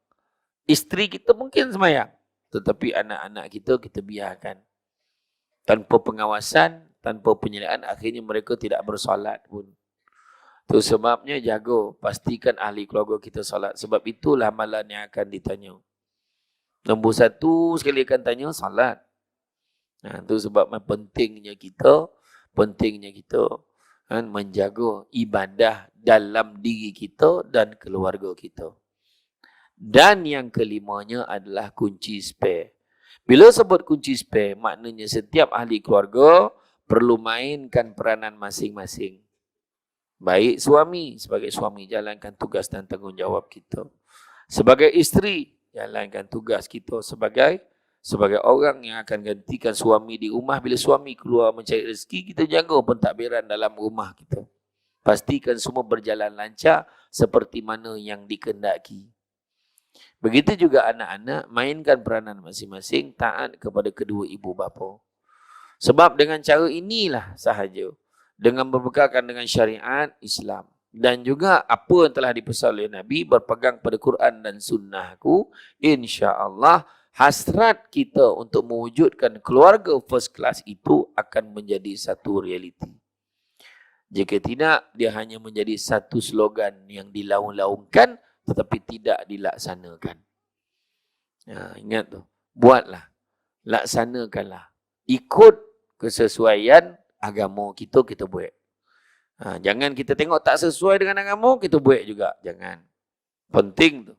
Isteri kita mungkin semayang. Tetapi anak-anak kita biarkan. Tanpa pengawasan, tanpa penyelaan, akhirnya mereka tidak bersolat pun. Itu sebabnya jaga, pastikan ahli keluarga kita solat. Sebab itulah amalan yang akan ditanya. Nombor 1 sekali akan tanya, solat. Itu sebab pentingnya kita menjaga ibadah dalam diri kita dan keluarga kita. Dan yang kelimanya adalah kunci spare. Bila sebut kunci spare, maknanya setiap ahli keluarga perlu mainkan peranan masing-masing. Baik suami, sebagai suami jalankan tugas dan tanggungjawab kita. Sebagai isteri, jalankan tugas kita sebagai orang yang akan gantikan suami di rumah. Bila suami keluar mencari rezeki, kita jaga pentadbiran dalam rumah kita. Pastikan semua berjalan lancar seperti mana yang dikehendaki. Begitu juga anak-anak, mainkan peranan masing-masing, taat kepada kedua ibu bapa. Sebab dengan cara inilah sahaja, dengan berbekalkan dengan syariat Islam dan juga apa yang telah dipesan oleh Nabi, berpegang pada Quran dan sunnahku, insya-Allah hasrat kita untuk mewujudkan keluarga first class itu akan menjadi satu realiti. Jika tidak, dia hanya menjadi satu slogan yang dilaung-laungkan tetapi tidak dilaksanakan. Ingat tu, buatlah, laksanakanlah. Ikut kesesuaian agama kita buat. Jangan kita tengok tak sesuai dengan agama, kita buat juga. Jangan. Penting tu.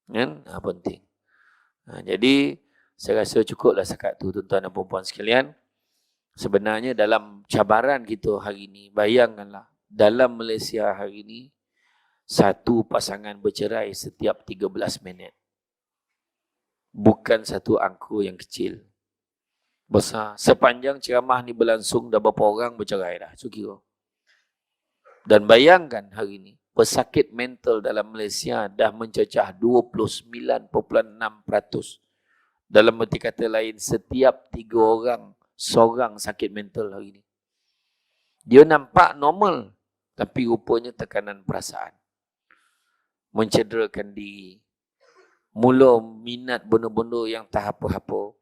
Kan? Penting. Jadi, saya rasa cukuplah sekat tu, tuan-tuan dan perempuan sekalian. Sebenarnya dalam cabaran kita hari ini, bayangkanlah, dalam Malaysia hari ini, satu pasangan bercerai setiap 13 minit. Bukan satu angka yang kecil. Besar. Sepanjang ceramah ni berlangsung, dah berapa orang bercerai dah. So kira. Dan bayangkan hari ini, pesakit mental dalam Malaysia dah mencecah 29.6%. Dalam erti kata lain, setiap 3 orang, seorang sakit mental hari ini. Dia nampak normal, tapi rupanya tekanan perasaan. Mencederakan diri. Mula minat benda-benda yang tak apa-apa.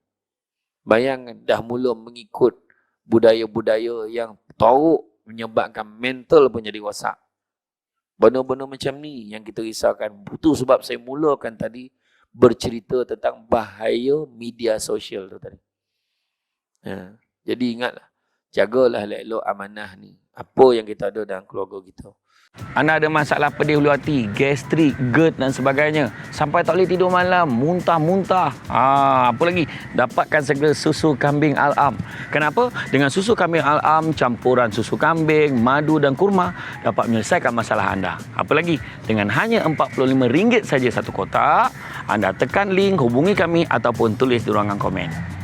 Bayangkan, dah mula mengikut budaya-budaya yang teruk, menyebabkan mental pun jadi rosak. Benda-benda macam ni yang kita risaukan. Itu sebab saya mulakan tadi bercerita tentang bahaya media sosial tu tadi. Jadi ingatlah, jagalah elok-elok amanah ni. Apa yang kita ada dalam keluarga kita. Anda ada masalah pedih hulu hati, gastrik, GERD dan sebagainya. Sampai tak boleh tidur malam, muntah-muntah. Apa lagi? Dapatkan segera susu kambing Al-Am. Kenapa? Dengan susu kambing Al-Am, campuran susu kambing, madu dan kurma dapat menyelesaikan masalah anda. Apa lagi? Dengan hanya RM45 saja satu kotak, anda tekan link, hubungi kami ataupun tulis di ruangan komen.